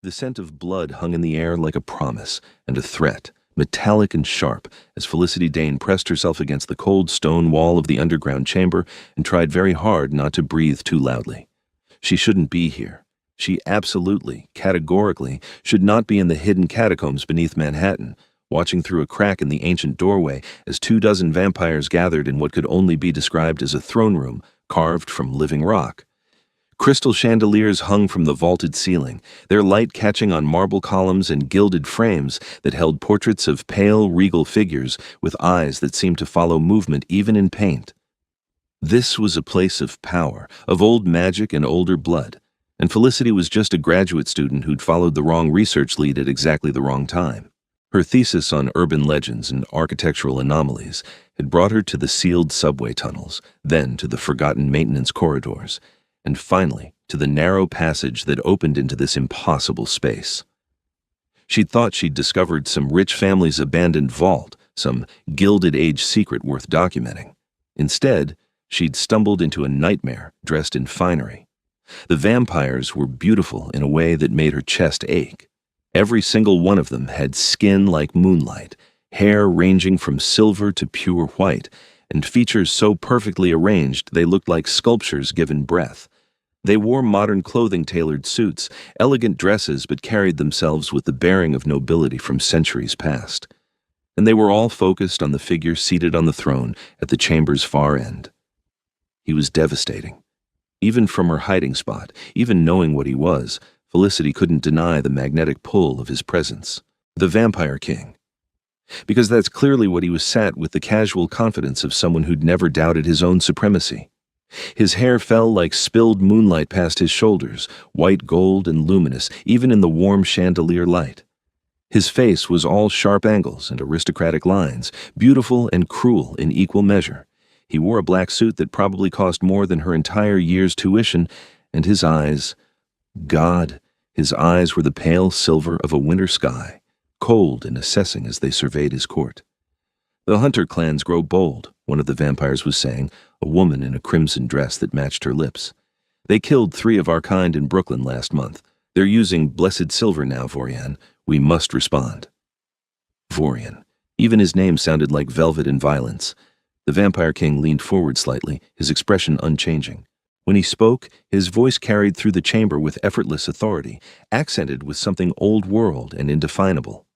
The scent of blood hung in the air like a promise and a threat, metallic and sharp, as Felicity Dane pressed herself against the cold stone wall of the underground chamber and tried very hard not to breathe too loudly. She shouldn't be here. She absolutely, categorically, should not be in the hidden catacombs beneath Manhattan, watching through a crack in the ancient doorway as 24 vampires gathered in what could only be described as a throne room carved from living rock. Crystal chandeliers hung from the vaulted ceiling, their light catching on marble columns and gilded frames that held portraits of pale, regal figures with eyes that seemed to follow movement even in paint. This was a place of power, of old magic and older blood, and Felicity was just a graduate student who'd followed the wrong research lead at exactly the wrong time. Her thesis on urban legends and architectural anomalies had brought her to the sealed subway tunnels, then to the forgotten maintenance corridors, and finally to the narrow passage that opened into this impossible space. She'd thought she'd discovered some rich family's abandoned vault, some Gilded Age secret worth documenting. Instead, she'd stumbled into a nightmare dressed in finery. The vampires were beautiful in a way that made her chest ache. Every single one of them had skin like moonlight, hair ranging from silver to pure white, and features so perfectly arranged they looked like sculptures given breath. They wore modern clothing-tailored suits, elegant dresses, but carried themselves with the bearing of nobility from centuries past. And they were all focused on the figure seated on the throne at the chamber's far end. He was devastating. Even from her hiding spot, even knowing what he was, Felicity couldn't deny the magnetic pull of his presence. The Vampire King. Because that's clearly what he was sat with, the casual confidence of someone who'd never doubted his own supremacy. His hair fell like spilled moonlight past his shoulders, white gold and luminous, even in the warm chandelier light. His face was all sharp angles and aristocratic lines, beautiful and cruel in equal measure. He wore a black suit that probably cost more than her entire year's tuition, and his eyes, God, his eyes were the pale silver of a winter sky, cold and assessing as they surveyed his court. The Hunter clans grow bold, one of the vampires was saying, a woman in a crimson dress that matched her lips. They killed 3 of our kind in Brooklyn last month. They're using blessed silver now, Vorian. We must respond. Vorian. Even his name sounded like velvet and violence. The Vampire King leaned forward slightly, his expression unchanging. When he spoke, his voice carried through the chamber with effortless authority, accented with something old-world and indefinable.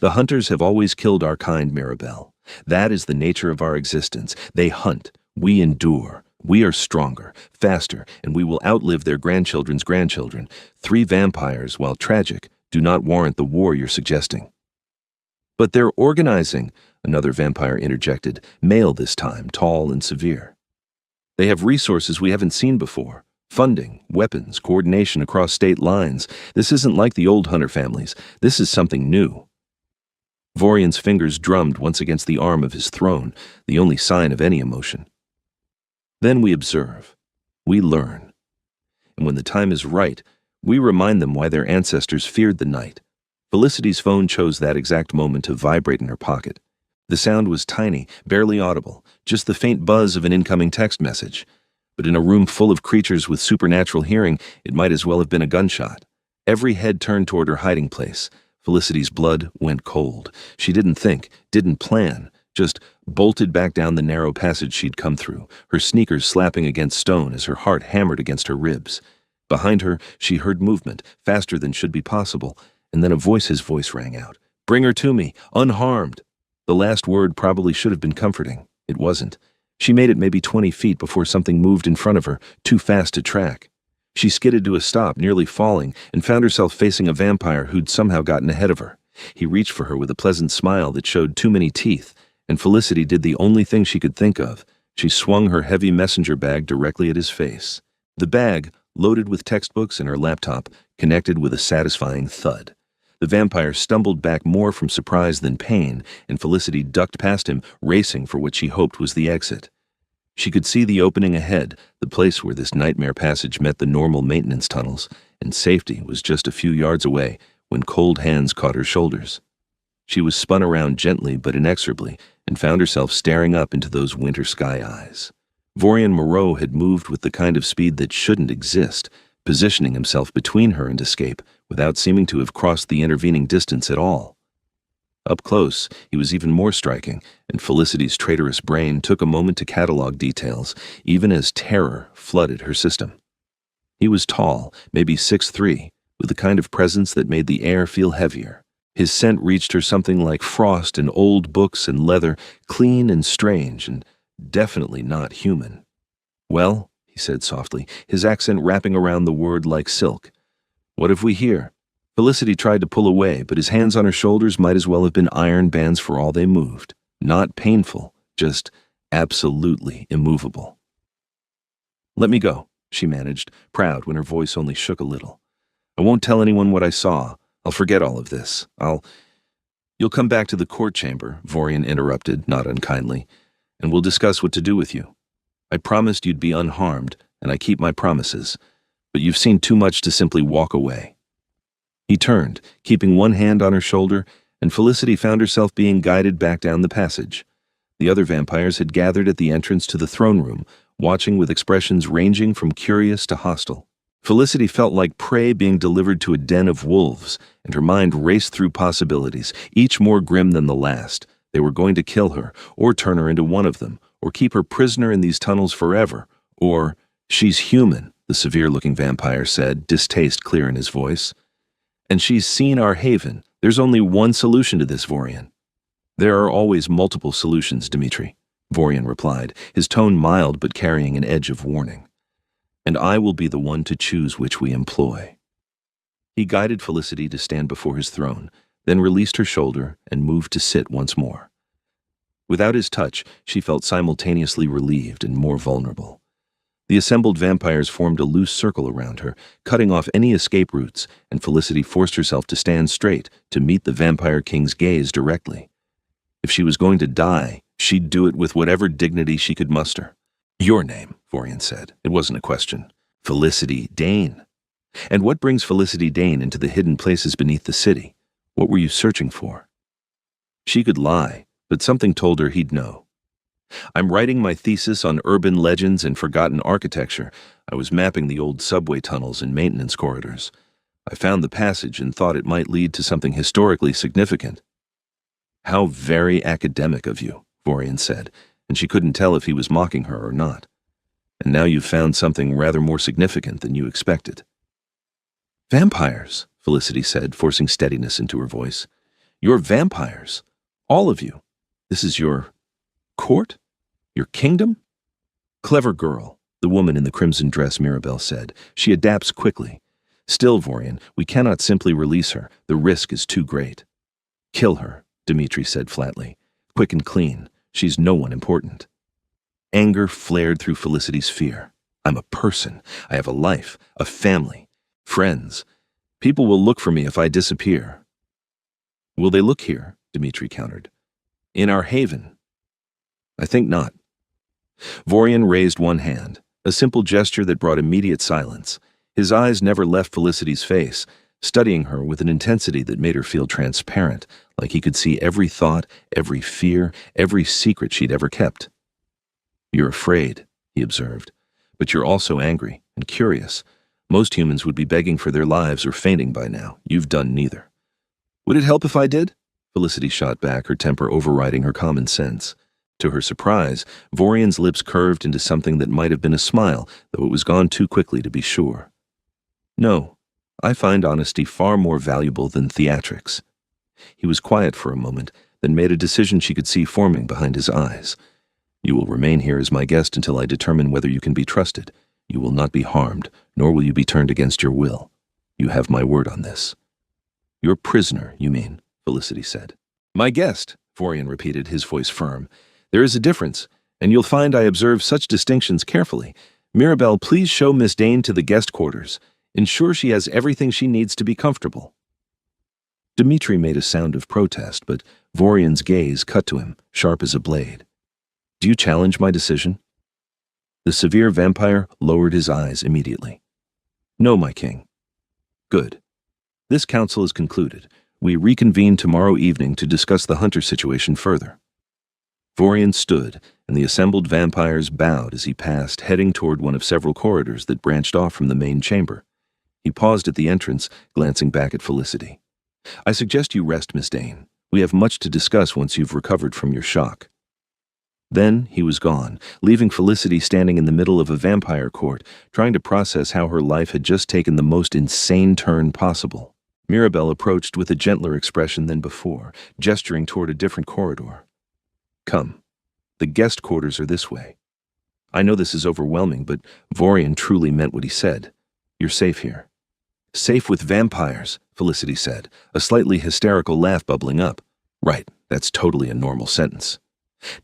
The Hunters have always killed our kind, Mirabelle. That is the nature of our existence. They hunt. We endure. We are stronger, faster, and we will outlive their grandchildren's grandchildren. 3 vampires, while tragic, do not warrant the war you're suggesting. But they're organizing, another vampire interjected, male this time, tall and severe. They have resources we haven't seen before. Funding, weapons, coordination across state lines. This isn't like the old Hunter families. This is something new. Vorian's fingers drummed once against the arm of his throne, the only sign of any emotion. Then we observe. We learn. And when the time is right, we remind them why their ancestors feared the night. Felicity's phone chose that exact moment to vibrate in her pocket. The sound was tiny, barely audible, just the faint buzz of an incoming text message. But in a room full of creatures with supernatural hearing, it might as well have been a gunshot. Every head turned toward her hiding place. Felicity's blood went cold. She didn't think, didn't plan, just bolted back down the narrow passage she'd come through, her sneakers slapping against stone as her heart hammered against her ribs. Behind her, she heard movement, faster than should be possible, and then his voice rang out. "Bring her to me, unharmed." The last word probably should have been comforting. It wasn't. She made it maybe 20 feet before something moved in front of her, too fast to track. She skidded to a stop, nearly falling, and found herself facing a vampire who'd somehow gotten ahead of her. He reached for her with a pleasant smile that showed too many teeth, and Felicity did the only thing she could think of. She swung her heavy messenger bag directly at his face. The bag, loaded with textbooks and her laptop, connected with a satisfying thud. The vampire stumbled back more from surprise than pain, and Felicity ducked past him, racing for what she hoped was the exit. She could see the opening ahead, the place where this nightmare passage met the normal maintenance tunnels, and safety was just a few yards away when cold hands caught her shoulders. She was spun around gently but inexorably and found herself staring up into those winter sky eyes. Vorian Moreau had moved with the kind of speed that shouldn't exist, positioning himself between her and escape without seeming to have crossed the intervening distance at all. Up close, he was even more striking, and Felicity's traitorous brain took a moment to catalog details, even as terror flooded her system. He was tall, maybe 6'3", with the kind of presence that made the air feel heavier. His scent reached her something like frost and old books and leather, clean and strange, and definitely not human. "Well," he said softly, his accent wrapping around the word like silk. "What have we here?" Felicity tried to pull away, but his hands on her shoulders might as well have been iron bands for all they moved. Not painful, just absolutely immovable. "Let me go," she managed, proud when her voice only shook a little. "I won't tell anyone what I saw. I'll forget all of this. You'll come back to the court chamber," Vorian interrupted, not unkindly, "and we'll discuss what to do with you. I promised you'd be unharmed, and I keep my promises, but you've seen too much to simply walk away." He turned, keeping one hand on her shoulder, and Felicity found herself being guided back down the passage. The other vampires had gathered at the entrance to the throne room, watching with expressions ranging from curious to hostile. Felicity felt like prey being delivered to a den of wolves, and her mind raced through possibilities, each more grim than the last. They were going to kill her, or turn her into one of them, or keep her prisoner in these tunnels forever, or, "She's human," the severe-looking vampire said, distaste clear in his voice. "And she's seen our haven. There's only one solution to this, Vorian." "There are always multiple solutions, Dmitri," Vorian replied, his tone mild but carrying an edge of warning. "And I will be the one to choose which we employ." He guided Felicity to stand before his throne, then released her shoulder and moved to sit once more. Without his touch, she felt simultaneously relieved and more vulnerable. The assembled vampires formed a loose circle around her, cutting off any escape routes, and Felicity forced herself to stand straight to meet the Vampire King's gaze directly. If she was going to die, she'd do it with whatever dignity she could muster. "Your name," Vorian said. It wasn't a question. "Felicity Dane. And what brings Felicity Dane into the hidden places beneath the city? What were you searching for?" She could lie, but something told her he'd know. "I'm writing my thesis on urban legends and forgotten architecture. I was mapping the old subway tunnels and maintenance corridors. I found the passage and thought it might lead to something historically significant." "How very academic of you," Vorian said, and she couldn't tell if he was mocking her or not. "And now you've found something rather more significant than you expected." "Vampires," Felicity said, forcing steadiness into her voice. "You're vampires. All of you. This is your court? Your kingdom?" "Clever girl," the woman in the crimson dress Mirabelle said. "She adapts quickly. Still, Vorian, we cannot simply release her. The risk is too great." "Kill her," Dmitri said flatly. "Quick and clean. She's no one important." Anger flared through Felicity's fear. "I'm a person. I have a life, a family, friends. People will look for me if I disappear." "Will they look here?" Dmitri countered. "In our haven?" "I think not." Vorian raised one hand, a simple gesture that brought immediate silence. His eyes never left Felicity's face, studying her with an intensity that made her feel transparent, like he could see every thought, every fear, every secret she'd ever kept. "You're afraid," he observed, "but you're also angry and curious. Most humans would be begging for their lives or fainting by now. You've done neither." "Would it help if I did?" Felicity shot back, her temper overriding her common sense. To her surprise, Vorian's lips curved into something that might have been a smile, though it was gone too quickly to be sure. "No, I find honesty far more valuable than theatrics." He was quiet for a moment, then made a decision she could see forming behind his eyes. "You will remain here as my guest until I determine whether you can be trusted. You will not be harmed, nor will you be turned against your will. You have my word on this." "Your prisoner, you mean," Felicity said. "My guest," Vorian repeated, his voice firm. "There is a difference, and you'll find I observe such distinctions carefully. Mirabelle, please show Miss Dane to the guest quarters. Ensure she has everything she needs to be comfortable." Dmitri made a sound of protest, but Vorian's gaze cut to him, sharp as a blade. "Do you challenge my decision?" The severe vampire lowered his eyes immediately. "No, my king." "Good. This council is concluded. We reconvene tomorrow evening to discuss the hunter situation further." Vorian stood, and the assembled vampires bowed as he passed, heading toward one of several corridors that branched off from the main chamber. He paused at the entrance, glancing back at Felicity. "I suggest you rest, Miss Dane. We have much to discuss once you've recovered from your shock." Then he was gone, leaving Felicity standing in the middle of a vampire court, trying to process how her life had just taken the most insane turn possible. Mirabelle approached with a gentler expression than before, gesturing toward a different corridor. "Come. The guest quarters are this way. I know this is overwhelming, but Vorian truly meant what he said. You're safe here." "Safe with vampires," Felicity said, a slightly hysterical laugh bubbling up. "Right, that's totally a normal sentence."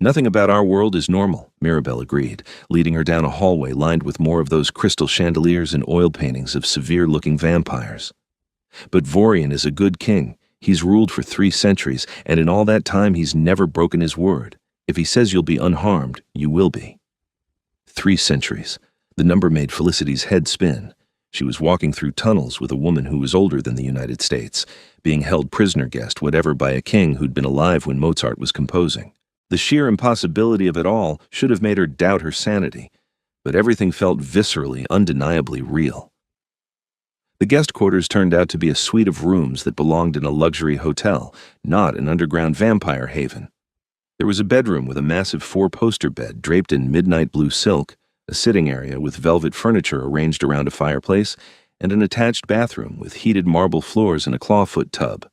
"Nothing about our world is normal," Mirabelle agreed, leading her down a hallway lined with more of those crystal chandeliers and oil paintings of severe-looking vampires. "But Vorian is a good king. He's ruled for 3 centuries, and in all that time he's never broken his word. If he says you'll be unharmed, you will be." 3 centuries. The number made Felicity's head spin. She was walking through tunnels with a woman who was older than the United States, being held prisoner guest, whatever, by a king who'd been alive when Mozart was composing. The sheer impossibility of it all should have made her doubt her sanity, but everything felt viscerally, undeniably real. The guest quarters turned out to be a suite of rooms that belonged in a luxury hotel, not an underground vampire haven. There was a bedroom with a massive 4-poster bed draped in midnight blue silk, a sitting area with velvet furniture arranged around a fireplace, and an attached bathroom with heated marble floors and a clawfoot tub.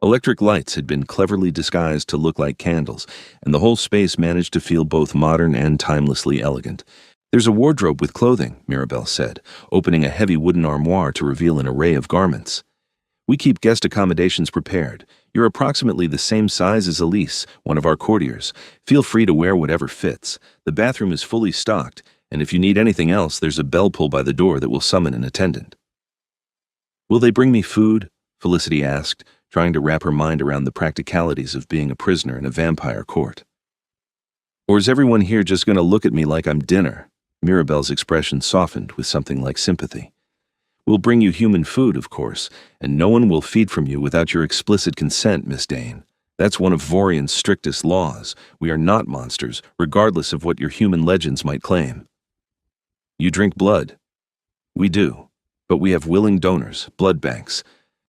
Electric lights had been cleverly disguised to look like candles, and the whole space managed to feel both modern and timelessly elegant. "There's a wardrobe with clothing," Mirabelle said, opening a heavy wooden armoire to reveal an array of garments. "We keep guest accommodations prepared. You're approximately the same size as Elise, one of our courtiers. Feel free to wear whatever fits. The bathroom is fully stocked, and if you need anything else, there's a bell pull by the door that will summon an attendant." "Will they bring me food?" Felicity asked, trying to wrap her mind around the practicalities of being a prisoner in a vampire court. "Or is everyone here just going to look at me like I'm dinner?" Mirabelle's expression softened with something like sympathy. "We'll bring you human food, of course, and no one will feed from you without your explicit consent, Miss Dane. That's one of Vorian's strictest laws. We are not monsters, regardless of what your human legends might claim." "You drink blood?" "We do, but we have willing donors, blood banks,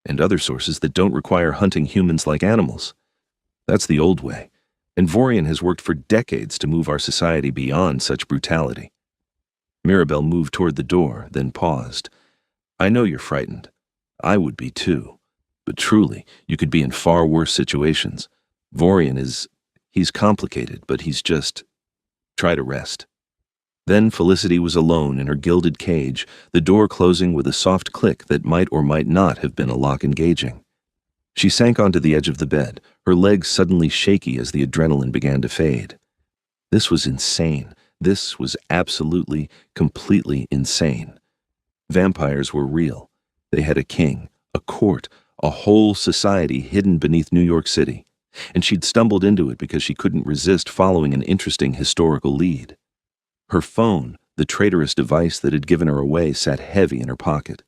and other sources that don't require hunting humans like animals. That's the old way, and Vorian has worked for decades to move our society beyond such brutality." Mirabelle moved toward the door, then paused. "I know you're frightened. I would be too. But truly, you could be in far worse situations. Vorian he's complicated, but he's just... Try to rest." Then Felicity was alone in her gilded cage, the door closing with a soft click that might or might not have been a lock engaging. She sank onto the edge of the bed, her legs suddenly shaky as the adrenaline began to fade. This was insane. This was absolutely, completely insane. Vampires were real. They had a king, a court, a whole society hidden beneath New York City, and she'd stumbled into it because she couldn't resist following an interesting historical lead. Her phone, the traitorous device that had given her away, sat heavy in her pocket.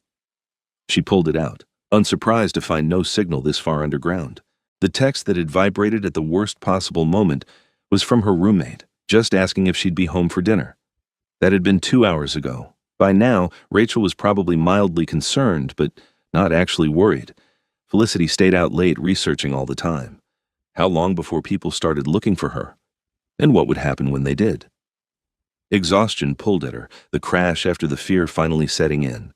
She pulled it out, unsurprised to find no signal this far underground. The text that had vibrated at the worst possible moment was from her roommate, just asking if she'd be home for dinner. That had been 2 hours ago. By now, Rachel was probably mildly concerned, but not actually worried. Felicity stayed out late researching all the time. How long before people started looking for her? And what would happen when they did? Exhaustion pulled at her, the crash after the fear finally setting in.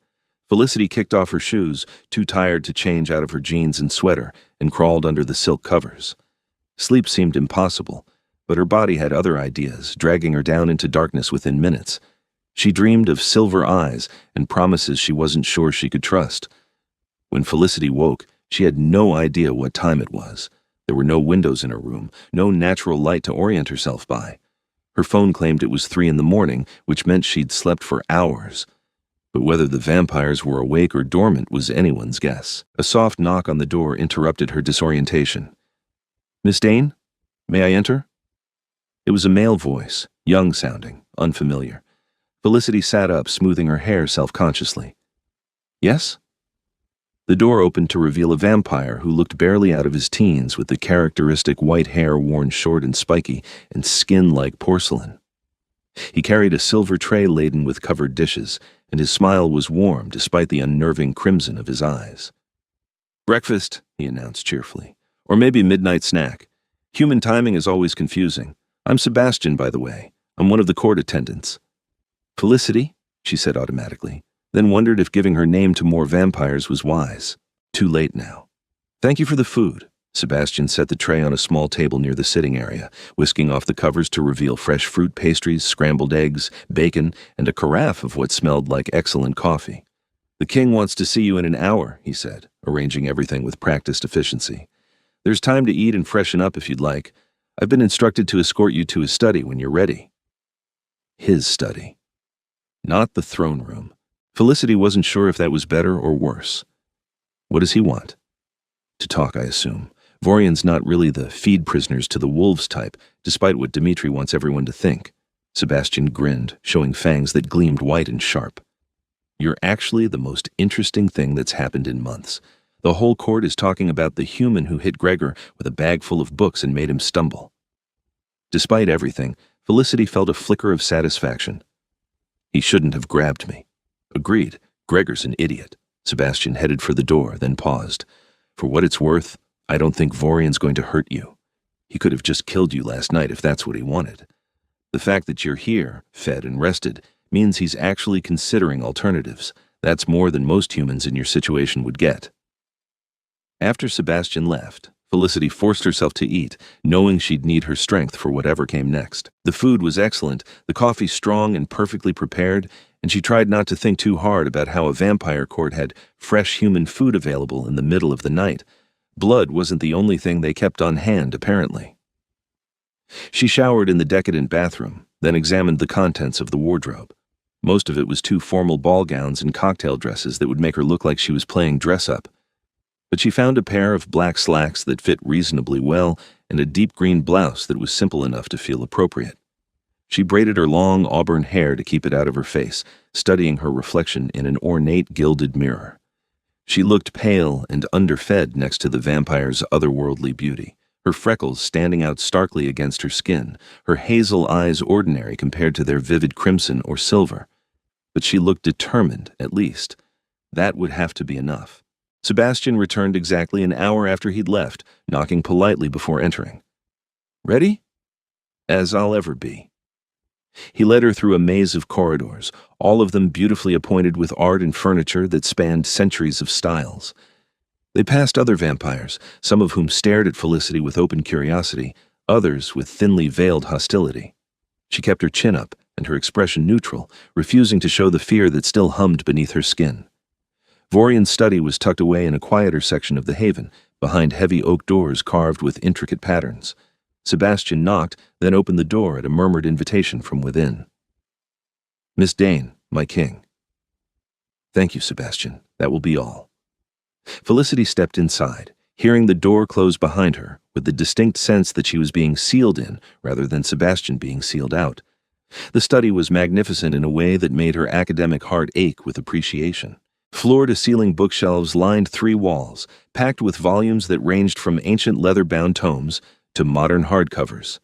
Felicity kicked off her shoes, too tired to change out of her jeans and sweater, and crawled under the silk covers. Sleep seemed impossible, but her body had other ideas, dragging her down into darkness within minutes. She dreamed of silver eyes and promises she wasn't sure she could trust. When Felicity woke, she had no idea what time it was. There were no windows in her room, no natural light to orient herself by. Her phone claimed it was 3 a.m, which meant she'd slept for hours. But whether the vampires were awake or dormant was anyone's guess. A soft knock on the door interrupted her disorientation. "Miss Dane? May I enter?" It was a male voice, young-sounding, unfamiliar. Felicity sat up, smoothing her hair self-consciously. "Yes?" The door opened to reveal a vampire who looked barely out of his teens, with the characteristic white hair worn short and spiky and skin like porcelain. He carried a silver tray laden with covered dishes, and his smile was warm despite the unnerving crimson of his eyes. "Breakfast," he announced cheerfully. "Or maybe midnight snack. Human timing is always confusing. I'm Sebastian, by the way. I'm one of the court attendants." "Felicity?" she said automatically, then wondered if giving her name to more vampires was wise. Too late now. "Thank you for the food." Sebastian set the tray on a small table near the sitting area, whisking off the covers to reveal fresh fruit pastries, scrambled eggs, bacon, and a carafe of what smelled like excellent coffee. "The king wants to see you in an hour," he said, arranging everything with practiced efficiency. "There's time to eat and freshen up if you'd like. I've been instructed to escort you to his study when you're ready." His study. Not the throne room. Felicity wasn't sure if that was better or worse. What does he want? To talk, I assume. Vorian's not really the feed prisoners to the wolves type, despite what Dmitri wants everyone to think. Sebastian grinned, showing fangs that gleamed white and sharp. "You're actually the most interesting thing that's happened in months. The whole court is talking about the human who hit Gregor with a bag full of books and made him stumble." Despite everything, Felicity felt a flicker of satisfaction. "He shouldn't have grabbed me." "Agreed. Gregor's an idiot." Sebastian headed for the door, then paused. "For what it's worth, I don't think Vorian's going to hurt you. He could have just killed you last night if that's what he wanted. The fact that you're here, fed and rested, means he's actually considering alternatives. That's more than most humans in your situation would get." After Sebastian left, Felicity forced herself to eat, knowing she'd need her strength for whatever came next. The food was excellent, the coffee strong and perfectly prepared, and she tried not to think too hard about how a vampire court had fresh human food available in the middle of the night. Blood wasn't the only thing they kept on hand, apparently. She showered in the decadent bathroom, then examined the contents of the wardrobe. Most of it was 2 formal ball gowns and cocktail dresses that would make her look like she was playing dress-up. But she found a pair of black slacks that fit reasonably well and a deep green blouse that was simple enough to feel appropriate. She braided her long auburn hair to keep it out of her face, studying her reflection in an ornate gilded mirror. She looked pale and underfed next to the vampire's otherworldly beauty, her freckles standing out starkly against her skin, her hazel eyes ordinary compared to their vivid crimson or silver. But she looked determined, at least. That would have to be enough. Sebastian returned exactly an hour after he'd left, knocking politely before entering. "Ready?" "As I'll ever be." He led her through a maze of corridors, all of them beautifully appointed with art and furniture that spanned centuries of styles. They passed other vampires, some of whom stared at Felicity with open curiosity, others with thinly veiled hostility. She kept her chin up and her expression neutral, refusing to show the fear that still hummed beneath her skin. Vorian's study was tucked away in a quieter section of the haven, behind heavy oak doors carved with intricate patterns. Sebastian knocked, then opened the door at a murmured invitation from within. "Miss Dane, my king." "Thank you, Sebastian. That will be all." Felicity stepped inside, hearing the door close behind her, with the distinct sense that she was being sealed in rather than Sebastian being sealed out. The study was magnificent in a way that made her academic heart ache with appreciation. Floor-to-ceiling bookshelves lined 3 walls, packed with volumes that ranged from ancient leather-bound tomes to modern hardcovers.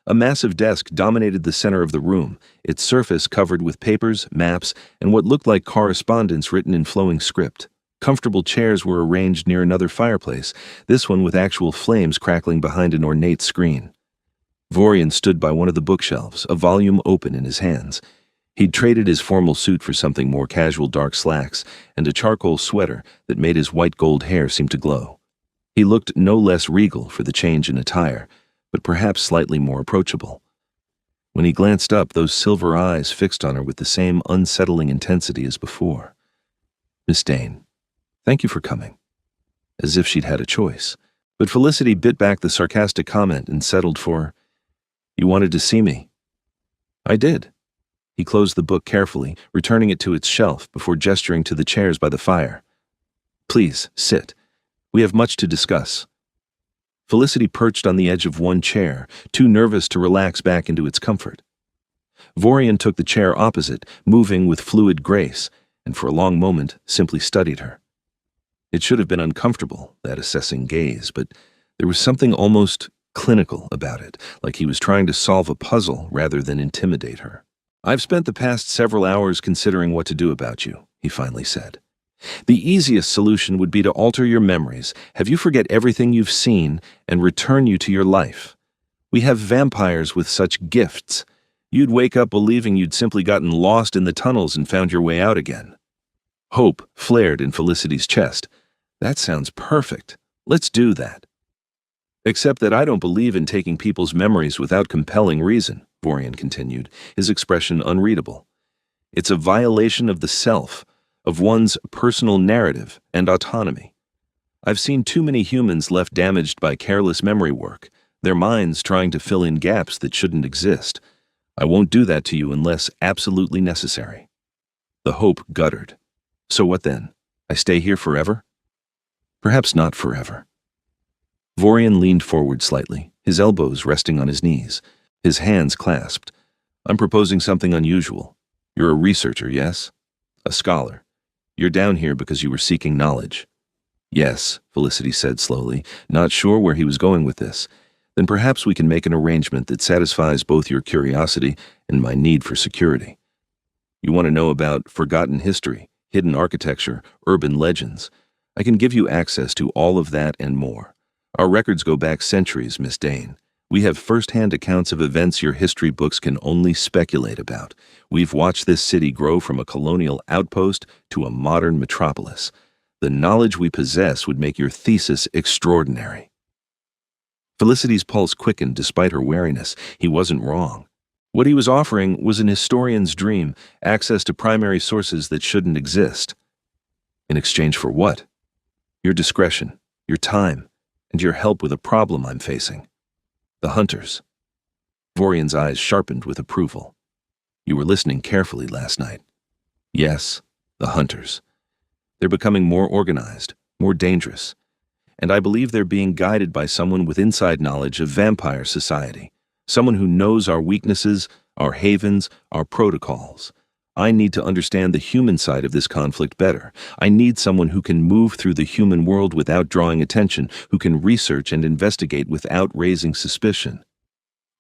A massive desk dominated the center of the room, its surface covered with papers, maps, and what looked like correspondence written in flowing script. Comfortable chairs were arranged near another fireplace, this one with actual flames crackling behind an ornate screen. Vorian stood by one of the bookshelves, a volume open in his hands. He'd traded his formal suit for something more casual dark slacks and a charcoal sweater that made his white gold hair seem to glow. He looked no less regal for the change in attire, but perhaps slightly more approachable. When he glanced up, those silver eyes fixed on her with the same unsettling intensity as before. "Miss Dane, thank you for coming." As if she'd had a choice. But Felicity bit back the sarcastic comment and settled for, "You wanted to see me." "I did." He closed the book carefully, returning it to its shelf before gesturing to the chairs by the fire. "Please, sit. We have much to discuss." Felicity perched on the edge of one chair, too nervous to relax back into its comfort. Vorian took the chair opposite, moving with fluid grace, and for a long moment simply studied her. It should have been uncomfortable, that assessing gaze, but there was something almost clinical about it, like he was trying to solve a puzzle rather than intimidate her. I've spent the past several hours considering what to do about you, he finally said. The easiest solution would be to alter your memories, have you forget everything you've seen, and return you to your life. We have vampires with such gifts. You'd wake up believing you'd simply gotten lost in the tunnels and found your way out again. Hope flared in Felicity's chest. That sounds perfect. Let's do that. Except that I don't believe in taking people's memories without compelling reason, Vorian continued, his expression unreadable. It's a violation of the self, of one's personal narrative and autonomy. I've seen too many humans left damaged by careless memory work, their minds trying to fill in gaps that shouldn't exist. I won't do that to you unless absolutely necessary. The hope guttered. So what then? I stay here forever? Perhaps not forever. Vorian leaned forward slightly, his elbows resting on his knees, his hands clasped. I'm proposing something unusual. You're a researcher, yes? A scholar. You're down here because you were seeking knowledge. Yes, Felicity said slowly, not sure where he was going with this. Then perhaps we can make an arrangement that satisfies both your curiosity and my need for security. You want to know about forgotten history, hidden architecture, urban legends. I can give you access to all of that and more. Our records go back centuries, Miss Dane. We have first-hand accounts of events your history books can only speculate about. We've watched this city grow from a colonial outpost to a modern metropolis. The knowledge we possess would make your thesis extraordinary. Felicity's pulse quickened despite her wariness. He wasn't wrong. What he was offering was an historian's dream, access to primary sources that shouldn't exist. In exchange for what? Your discretion, your time, and your help with a problem I'm facing. The hunters. Vorian's eyes sharpened with approval. You were listening carefully last night. Yes, the hunters. They're becoming more organized, more dangerous, and I believe they're being guided by someone with inside knowledge of vampire society, someone who knows our weaknesses, our havens, our protocols. I need to understand the human side of this conflict better. I need someone who can move through the human world without drawing attention, who can research and investigate without raising suspicion.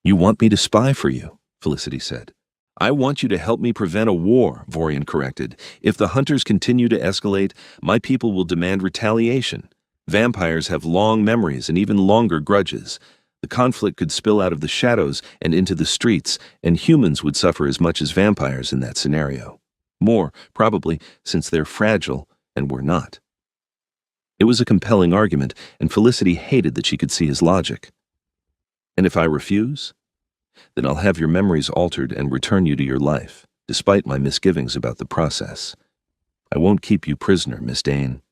You want me to spy for you, Felicity said. I want you to help me prevent a war, Vorian corrected. If the hunters continue to escalate, my people will demand retaliation. Vampires have long memories and even longer grudges. The conflict could spill out of the shadows and into the streets, and humans would suffer as much as vampires in that scenario. More, probably, since they're fragile and we're not. It was a compelling argument, and Felicity hated that she could see his logic. And if I refuse? Then I'll have your memories altered and return you to your life, despite my misgivings about the process. I won't keep you prisoner, Miss Dane,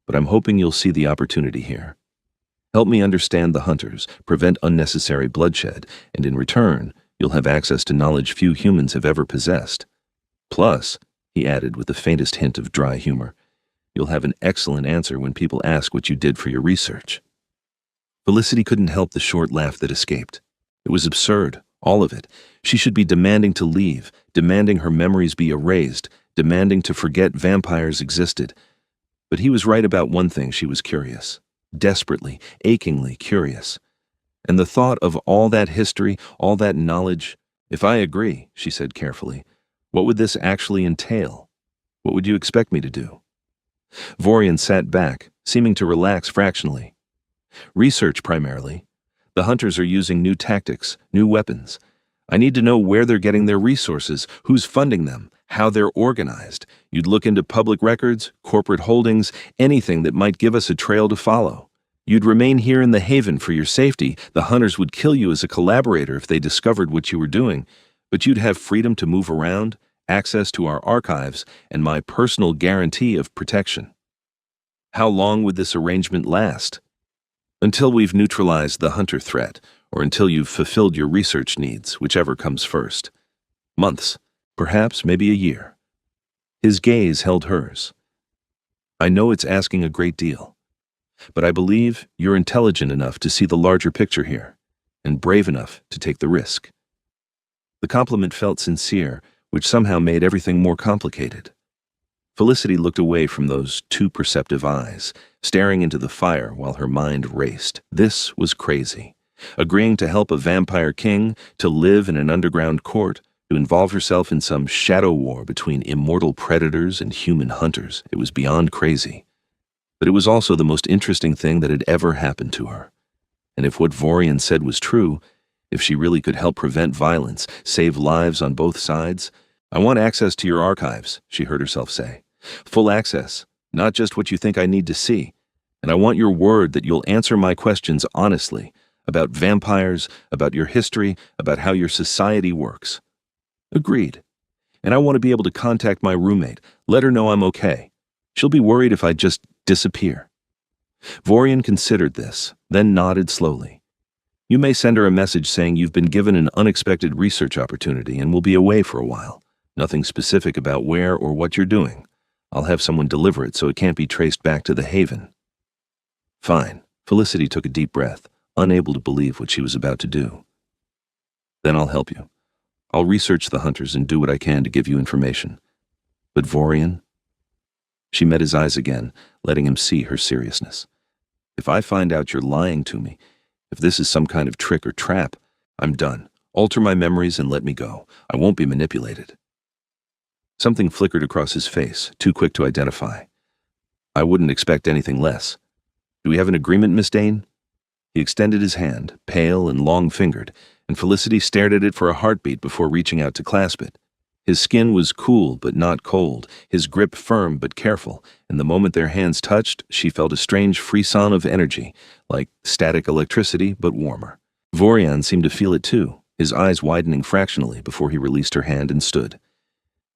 but I'm hoping you'll see the opportunity here. Help me understand the hunters, prevent unnecessary bloodshed, and in return, you'll have access to knowledge few humans have ever possessed. Plus, he added with the faintest hint of dry humor, you'll have an excellent answer when people ask what you did for your research. Felicity couldn't help the short laugh that escaped. It was absurd, all of it. She should be demanding to leave, demanding her memories be erased, demanding to forget vampires existed. But he was right about one thing. She was curious. Desperately, achingly curious. And the thought of all that history, all that knowledge, if I agree, she said carefully, what would this actually entail? What would you expect me to do? Vorian sat back, seeming to relax fractionally. Research primarily. The hunters are using new tactics, new weapons. I need to know where they're getting their resources, who's funding them, how they're organized. You'd look into public records, corporate holdings, anything that might give us a trail to follow. You'd remain here in the haven for your safety. The hunters would kill you as a collaborator if they discovered what you were doing, but you'd have freedom to move around, access to our archives, and my personal guarantee of protection. How long would this arrangement last? Until we've neutralized the hunter threat, or until you've fulfilled your research needs, whichever comes first. Months, perhaps maybe a year. His gaze held hers. I know it's asking a great deal, but I believe you're intelligent enough to see the larger picture here, and brave enough to take the risk. The compliment felt sincere, which somehow made everything more complicated. Felicity looked away from those too perceptive eyes, staring into the fire while her mind raced. This was crazy. Agreeing to help a vampire king, to live in an underground court, To involve herself in some shadow war between immortal predators and human hunters, it was beyond crazy. But it was also the most interesting thing that had ever happened to her. And if what Vorian said was true, if she really could help prevent violence, save lives on both sides, "I want access to your archives," she heard herself say. "Full access, not just what you think I need to see. And I want your word that you'll answer my questions honestly, about vampires, about your history, about how your society works." "Agreed. And I want to be able to contact my roommate, let her know I'm okay. She'll be worried if I just disappear." Vorian considered this, then nodded slowly. "You may send her a message saying you've been given an unexpected research opportunity and will be away for a while. Nothing specific about where or what you're doing. I'll have someone deliver it so it can't be traced back to the Haven." "Fine." Felicity took a deep breath, unable to believe what she was about to do. "Then I'll help you. I'll research the hunters and do what I can to give you information. But Vorian?" She met his eyes again, letting him see her seriousness. "If I find out you're lying to me, if this is some kind of trick or trap, I'm done. Alter my memories and let me go. I won't be manipulated." Something flickered across his face, too quick to identify. "I wouldn't expect anything less. Do we have an agreement, Miss Dane?" He extended his hand, pale and long-fingered, and Felicity stared at it for a heartbeat before reaching out to clasp it. His skin was cool but not cold, his grip firm but careful, and the moment their hands touched, she felt a strange frisson of energy, like static electricity but warmer. Vorian seemed to feel it too, his eyes widening fractionally before he released her hand and stood.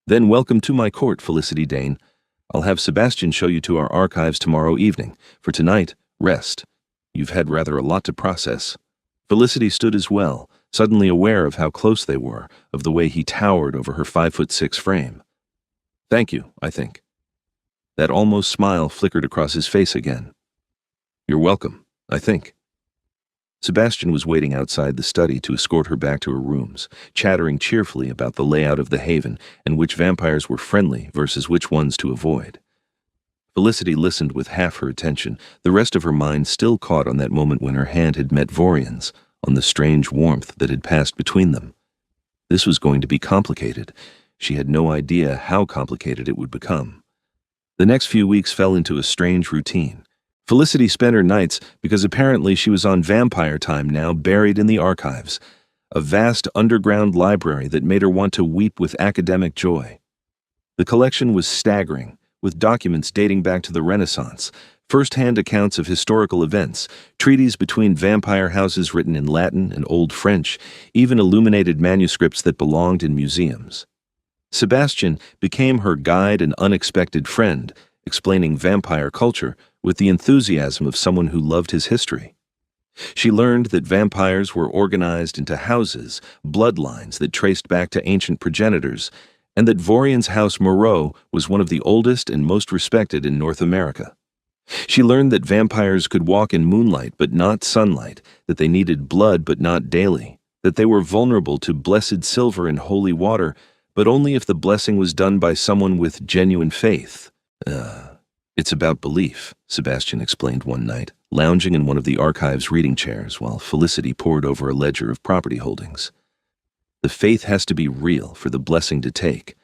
"Then welcome to my court, Felicity Dane. I'll have Sebastian show you to our archives tomorrow evening. For tonight, rest. You've had rather a lot to process." Felicity stood as well, suddenly aware of how close they were, of the way he towered over her 5'6" frame. "Thank you, I think." That almost smile flickered across his face again. "You're welcome, I think." Sebastian was waiting outside the study to escort her back to her rooms, chattering cheerfully about the layout of the Haven and which vampires were friendly versus which ones to avoid. Felicity listened with half her attention, the rest of her mind still caught on that moment when her hand had met Vorian's, on the strange warmth that had passed between them. This was going to be complicated. She had no idea how complicated it would become. The next few weeks fell into a strange routine. Felicity spent her nights because apparently she was on vampire time now, buried in the archives, a vast underground library that made her want to weep with academic joy. The collection was staggering, with documents dating back to the Renaissance, first-hand accounts of historical events, treaties between vampire houses written in Latin and Old French, even illuminated manuscripts that belonged in museums. Sebastian became her guide and unexpected friend, explaining vampire culture with the enthusiasm of someone who loved his history. She learned that vampires were organized into houses, bloodlines that traced back to ancient progenitors, and that Vorian's house Moreau was one of the oldest and most respected in North America. She learned that vampires could walk in moonlight but not sunlight, that they needed blood but not daily, that they were vulnerable to blessed silver and holy water, but only if the blessing was done by someone with genuine faith. It's about belief," Sebastian explained one night, lounging in one of the archive's reading chairs while Felicity pored over a ledger of property holdings. "The faith has to be real for the blessing to take.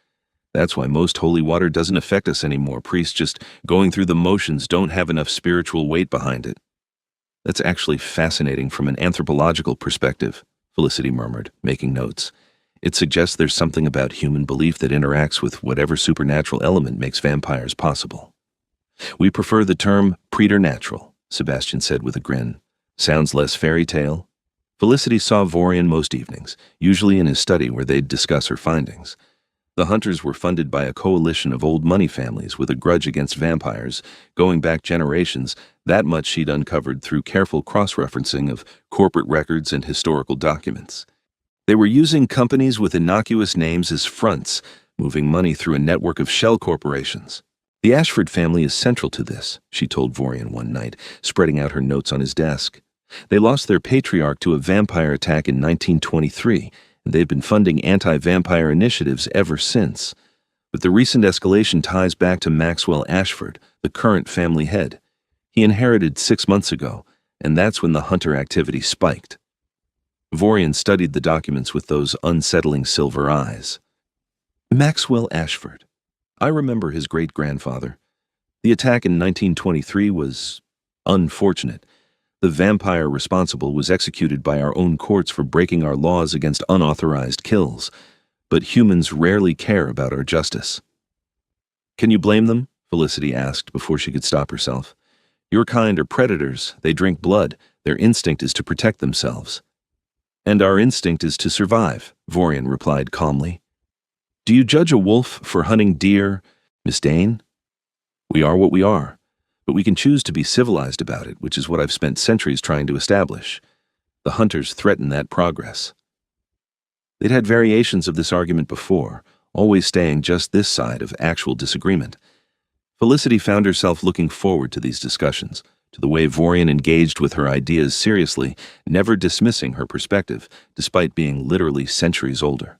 That's why most holy water doesn't affect us anymore. Priests just going through the motions don't have enough spiritual weight behind it." "That's actually fascinating from an anthropological perspective," Felicity murmured, making notes. "It suggests there's something about human belief that interacts with whatever supernatural element makes vampires possible." "We prefer the term preternatural," Sebastian said with a grin. "Sounds less fairy tale." Felicity saw Vorian most evenings, usually in his study where they'd discuss her findings. The hunters were funded by a coalition of old money families with a grudge against vampires, going back generations. That much she'd uncovered through careful cross-referencing of corporate records and historical documents. They were using companies with innocuous names as fronts, moving money through a network of shell corporations. "The Ashford family is central to this," she told Vorian one night, spreading out her notes on his desk. "They lost their patriarch to a vampire attack in 1923, and they've been funding anti-vampire initiatives ever since. But the recent escalation ties back to Maxwell Ashford, the current family head. He inherited 6 months ago, and that's when the hunter activity spiked." Vorian studied the documents with those unsettling silver eyes. Maxwell Ashford. I remember his great-grandfather. The attack in 1923 was unfortunate. The vampire responsible was executed by our own courts for breaking our laws against unauthorized kills. But humans rarely care about our justice. Can you blame them? Felicity asked before she could stop herself. Your kind are predators. They drink blood. Their instinct is to protect themselves. And our instinct is to survive, Vorian replied calmly. Do you judge a wolf for hunting deer, Miss Dane? We are what we are, but we can choose to be civilized about it, which is what I've spent centuries trying to establish. The hunters threaten that progress. They'd had variations of this argument before, always staying just this side of actual disagreement. Felicity found herself looking forward to these discussions, to the way Vorian engaged with her ideas seriously, never dismissing her perspective, despite being literally centuries older.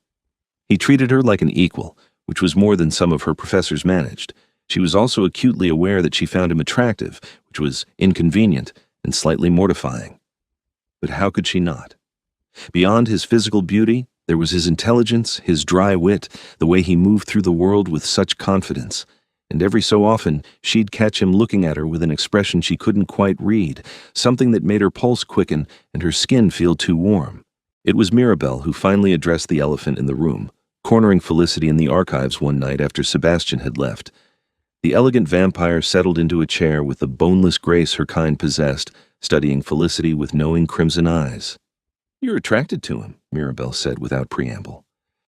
He treated her like an equal, which was more than some of her professors managed. She was also acutely aware that she found him attractive, which was inconvenient and slightly mortifying. But how could she not? Beyond his physical beauty, there was his intelligence, his dry wit, the way he moved through the world with such confidence. And every so often, she'd catch him looking at her with an expression she couldn't quite read, something that made her pulse quicken and her skin feel too warm. It was Mirabelle who finally addressed the elephant in the room, cornering Felicity in the archives one night after Sebastian had left. The elegant vampire settled into a chair with the boneless grace her kind possessed, studying Felicity with knowing crimson eyes. You're attracted to him, Mirabelle said without preamble.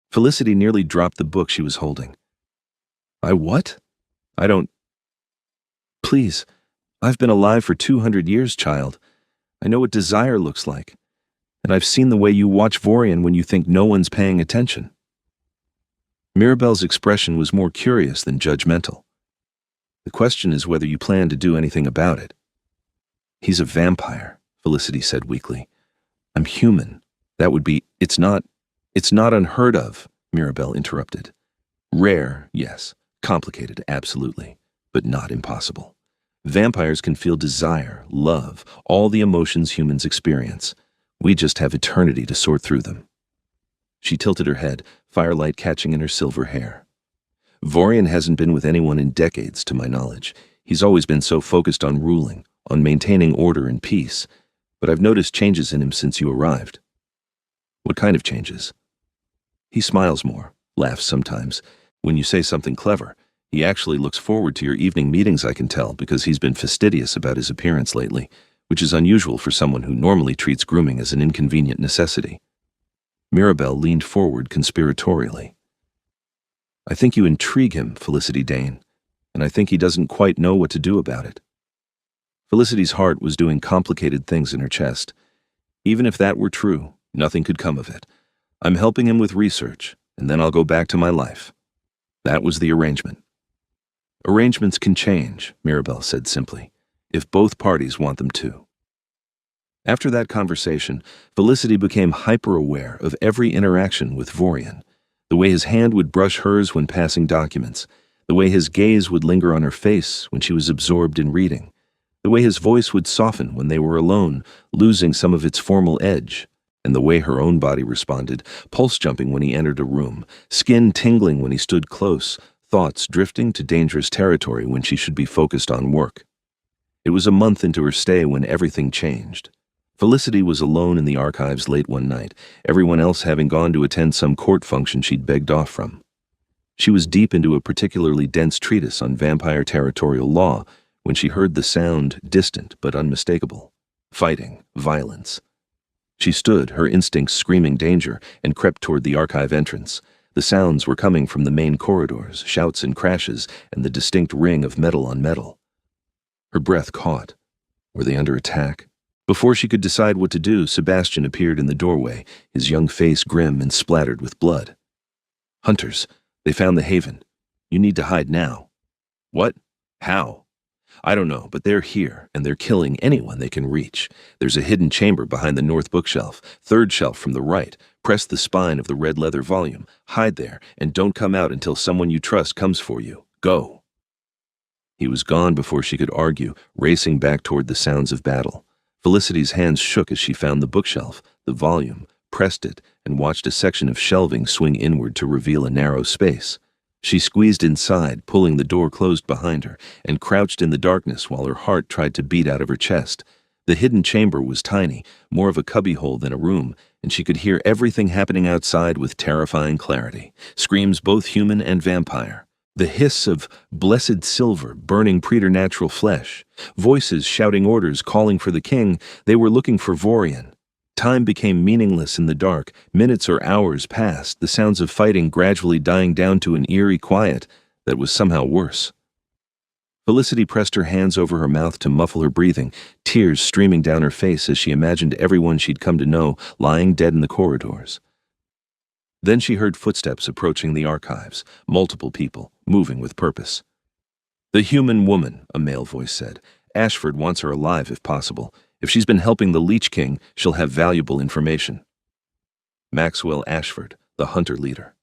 Felicity nearly dropped the book she was holding. I what? I don't... Please, I've been alive for 200 years, child. I know what desire looks like. And I've seen the way you watch Vorian when you think no one's paying attention. Mirabelle's expression was more curious than judgmental. The question is whether you plan to do anything about it. He's a vampire, Felicity said weakly. I'm human. That would be... It's not unheard of, Mirabelle interrupted. Rare, yes. Complicated, absolutely. But not impossible. Vampires can feel desire, love, all the emotions humans experience. We just have eternity to sort through them. She tilted her head, firelight catching in her silver hair. Vorian hasn't been with anyone in decades, to my knowledge. He's always been so focused on ruling, on maintaining order and peace. But I've noticed changes in him since you arrived. What kind of changes? He smiles more, laughs sometimes. When you say something clever, he actually looks forward to your evening meetings, I can tell, because he's been fastidious about his appearance lately, which is unusual for someone who normally treats grooming as an inconvenient necessity. Mirabelle leaned forward conspiratorially. I think you intrigue him, Felicity Dane, and I think he doesn't quite know what to do about it. Felicity's heart was doing complicated things in her chest. Even if that were true, nothing could come of it. I'm helping him with research, and then I'll go back to my life. That was the arrangement. Arrangements can change, Mirabelle said simply, if both parties want them to. After that conversation, Felicity became hyper-aware of every interaction with Vorian, the way his hand would brush hers when passing documents, the way his gaze would linger on her face when she was absorbed in reading, the way his voice would soften when they were alone, losing some of its formal edge, and the way her own body responded, pulse-jumping when he entered a room, skin tingling when he stood close, thoughts drifting to dangerous territory when she should be focused on work. It was a month into her stay when everything changed. Felicity was alone in the archives late one night, everyone else having gone to attend some court function she'd begged off from. She was deep into a particularly dense treatise on vampire territorial law when she heard the sound, distant but unmistakable. Fighting, violence. She stood, her instincts screaming danger, and crept toward the archive entrance. The sounds were coming from the main corridors, shouts and crashes, and the distinct ring of metal on metal. Her breath caught. Were they under attack? Before she could decide what to do, Sebastian appeared in the doorway, his young face grim and splattered with blood. Hunters, they found the haven. You need to hide now. What? How? I don't know, but they're here, and they're killing anyone they can reach. There's a hidden chamber behind the north bookshelf, third shelf from the right. Press the spine of the red leather volume. Hide there, and don't come out until someone you trust comes for you. Go. He was gone before she could argue, racing back toward the sounds of battle. Felicity's hands shook as she found the bookshelf, the volume, pressed it and watched a section of shelving swing inward to reveal a narrow space. She squeezed inside, pulling the door closed behind her, and crouched in the darkness while her heart tried to beat out of her chest. The hidden chamber was tiny, more of a cubbyhole than a room, and she could hear everything happening outside with terrifying clarity. Screams both human and vampire. The hiss of blessed silver burning preternatural flesh. Voices shouting orders, calling for the king. They were looking for Vorian. Time became meaningless in the dark. Minutes or hours passed, the sounds of fighting gradually dying down to an eerie quiet that was somehow worse. Felicity pressed her hands over her mouth to muffle her breathing, tears streaming down her face as she imagined everyone she'd come to know lying dead in the corridors. Then she heard footsteps approaching the archives, multiple people, moving with purpose. "The human woman," a male voice said. "Ashford wants her alive if possible. If she's been helping the Leech King, she'll have valuable information." Maxwell Ashford, the hunter leader.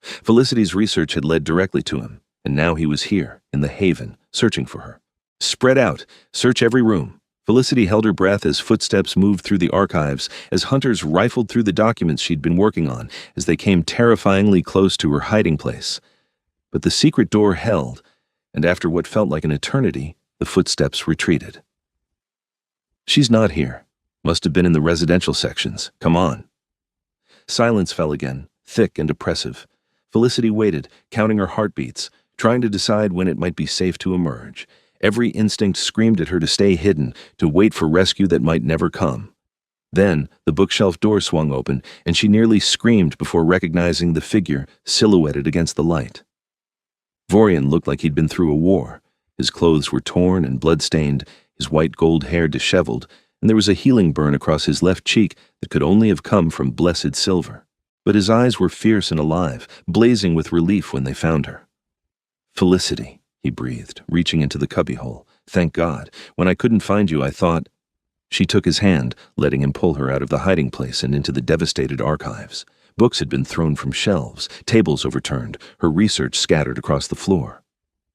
Felicity's research had led directly to him, and now he was here, in the Haven, searching for her. "Spread out. Search every room." Felicity held her breath as footsteps moved through the archives, as hunters rifled through the documents she'd been working on, as they came terrifyingly close to her hiding place. But the secret door held, and after what felt like an eternity, the footsteps retreated. "She's not here. Must have been in the residential sections. Come on." Silence fell again, thick and oppressive. Felicity waited, counting her heartbeats, trying to decide when it might be safe to emerge. Every instinct screamed at her to stay hidden, to wait for rescue that might never come. Then, the bookshelf door swung open, and she nearly screamed before recognizing the figure silhouetted against the light. Vorian looked like he'd been through a war. His clothes were torn and blood-stained, his white gold hair disheveled, and there was a healing burn across his left cheek that could only have come from blessed silver. But his eyes were fierce and alive, blazing with relief when they found her. "Felicity," he breathed, reaching into the cubbyhole. "Thank God. When I couldn't find you, I thought—" She took his hand, letting him pull her out of the hiding place and into the devastated archives. Books had been thrown from shelves, tables overturned, her research scattered across the floor.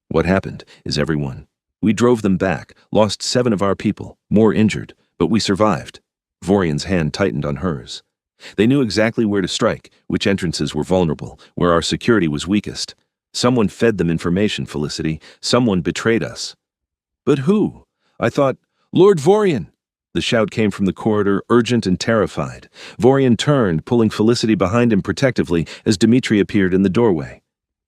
"What happened? Is everyone—" "We drove them back, lost 7 of our people, more injured, but we survived." Vorian's hand tightened on hers. "They knew exactly where to strike, which entrances were vulnerable, where our security was weakest. Someone fed them information, Felicity. Someone betrayed us." "But who? I thought—" "Lord Vorian!" The shout came from the corridor, urgent and terrified. Vorian turned, pulling Felicity behind him protectively as Dmitri appeared in the doorway.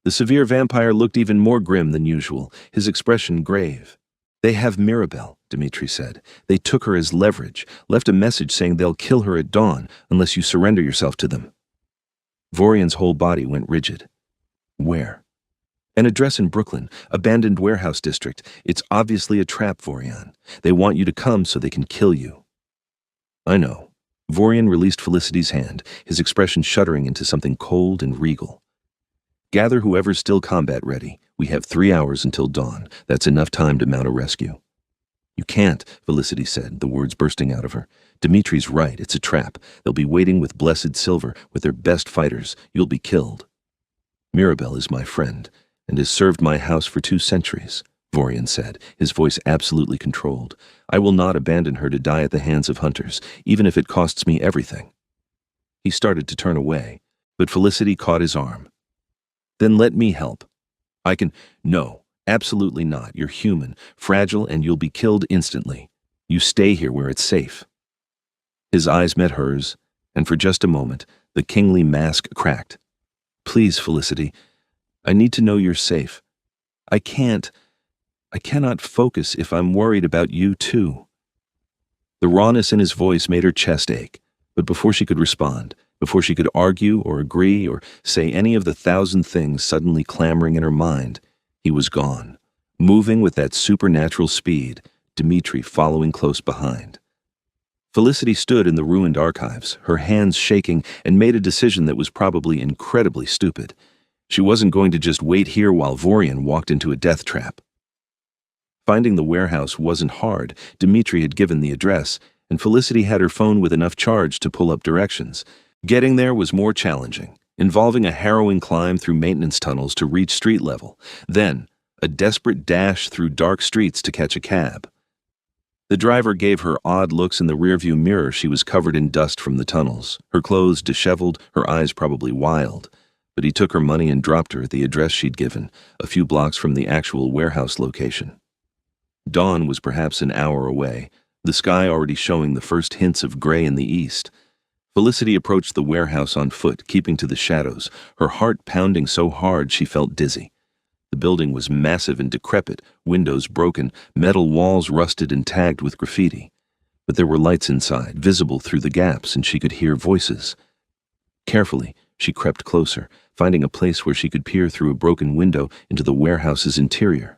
The severe vampire looked even more grim than usual, his expression grave. "They have Mirabelle," Dmitri said. "They took her as leverage, left a message saying they'll kill her at dawn unless you surrender yourself to them." Vorian's whole body went rigid. "Where?" "An address in Brooklyn, abandoned warehouse district. It's obviously a trap, Vorian. They want you to come so they can kill you." "I know." Vorian released Felicity's hand, his expression shuddering into something cold and regal. "Gather whoever's still combat ready. We have 3 hours until dawn. That's enough time to mount a rescue." "You can't," Felicity said, the words bursting out of her. "Dimitri's right. It's a trap. They'll be waiting with blessed silver, with their best fighters. You'll be killed." "Mirabelle is my friend, and has served my house for 2 centuries, Vorian said, his voice absolutely controlled. "I will not abandon her to die at the hands of hunters, even if it costs me everything." He started to turn away, but Felicity caught his arm. "Then let me help. I can—" "No, absolutely not. You're human, fragile, and you'll be killed instantly. You stay here where it's safe." His eyes met hers, and for just a moment, the kingly mask cracked. "Please, Felicity, I need to know you're safe. I cannot focus if I'm worried about you too." The rawness in his voice made her chest ache, but before she could respond, before she could argue or agree or say any of the 1,000 things suddenly clamoring in her mind, he was gone, moving with that supernatural speed, Dmitri following close behind. Felicity stood in the ruined archives, her hands shaking, and made a decision that was probably incredibly stupid. She wasn't going to just wait here while Vorian walked into a death trap. Finding the warehouse wasn't hard. Dmitri had given the address, and Felicity had her phone with enough charge to pull up directions. Getting there was more challenging, involving a harrowing climb through maintenance tunnels to reach street level, then a desperate dash through dark streets to catch a cab. The driver gave her odd looks in the rearview mirror. She was covered in dust from the tunnels, her clothes disheveled, her eyes probably wild. But he took her money and dropped her at the address she'd given, a few blocks from the actual warehouse location. Dawn was perhaps an hour away, the sky already showing the first hints of gray in the east. Felicity approached the warehouse on foot, keeping to the shadows, her heart pounding so hard she felt dizzy. The building was massive and decrepit, windows broken, metal walls rusted and tagged with graffiti. But there were lights inside, visible through the gaps, and she could hear voices. Carefully, she crept closer, finding a place where she could peer through a broken window into the warehouse's interior.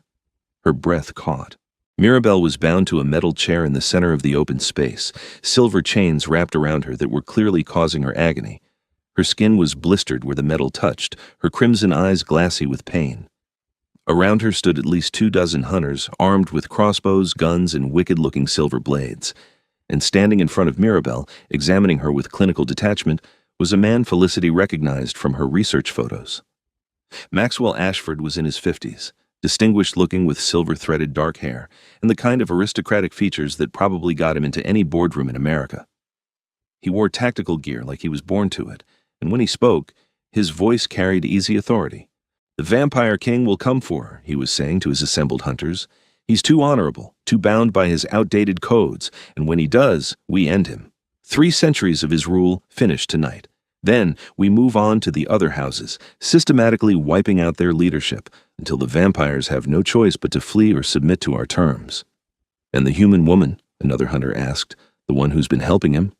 Her breath caught. Mirabelle was bound to a metal chair in the center of the open space, silver chains wrapped around her that were clearly causing her agony. Her skin was blistered where the metal touched, her crimson eyes glassy with pain. Around her stood at least 24 hunters, armed with crossbows, guns, and wicked-looking silver blades. And standing in front of Mirabelle, examining her with clinical detachment, was a man Felicity recognized from her research photos. Maxwell Ashford was in his 50s. Distinguished-looking with silver-threaded dark hair, and the kind of aristocratic features that probably got him into any boardroom in America. He wore tactical gear like he was born to it, and when he spoke, his voice carried easy authority. "The Vampire King will come for her," he was saying to his assembled hunters. "He's too honorable, too bound by his outdated codes, and when he does, we end him. 3 centuries of his rule finish tonight. Then we move on to the other houses, systematically wiping out their leadership until the vampires have no choice but to flee or submit to our terms." "And the human woman?" another hunter asked, "the one who's been helping him?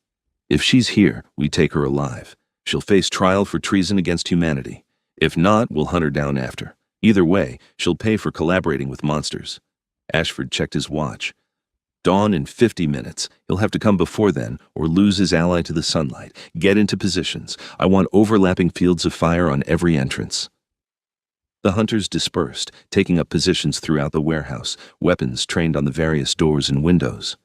If she's here, we take her alive. She'll face trial for treason against humanity. If not, we'll hunt her down after. Either way, she'll pay for collaborating with monsters." Ashford checked his watch. "Dawn in 50 minutes. He'll have to come before then, or lose his ally to the sunlight. Get into positions. I want overlapping fields of fire on every entrance." The hunters dispersed, taking up positions throughout the warehouse, weapons trained on the various doors and windows.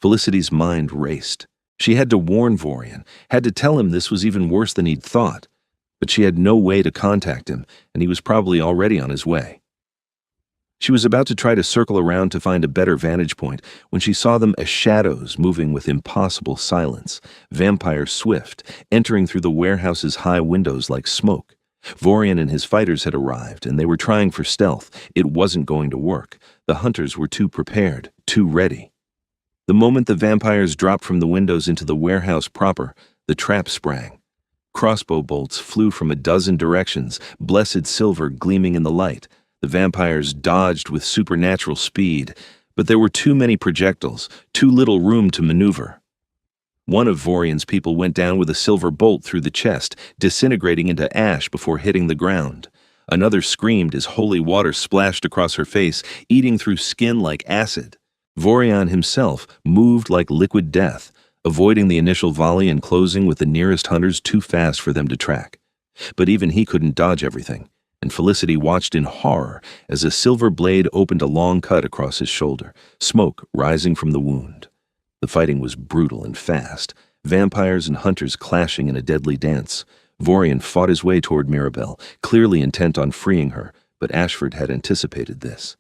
Felicity's mind raced. She had to warn Vorian, had to tell him this was even worse than he'd thought. But she had no way to contact him, and he was probably already on his way. She was about to try to circle around to find a better vantage point when she saw them as shadows moving with impossible silence, vampire swift, entering through the warehouse's high windows like smoke. Vorian and his fighters had arrived, and they were trying for stealth. It wasn't going to work. The hunters were too prepared, too ready. The moment the vampires dropped from the windows into the warehouse proper, the trap sprang. Crossbow bolts flew from a dozen directions, blessed silver gleaming in the light. The vampires dodged with supernatural speed, but there were too many projectiles, too little room to maneuver. One of Vorian's people went down with a silver bolt through the chest, disintegrating into ash before hitting the ground. Another screamed as holy water splashed across her face, eating through skin like acid. Vorian himself moved like liquid death, avoiding the initial volley and closing with the nearest hunters too fast for them to track. But even he couldn't dodge everything, and Felicity watched in horror as a silver blade opened a long cut across his shoulder, smoke rising from the wound. The fighting was brutal and fast, vampires and hunters clashing in a deadly dance. Vorian fought his way toward Mirabelle, clearly intent on freeing her, but Ashford had anticipated this.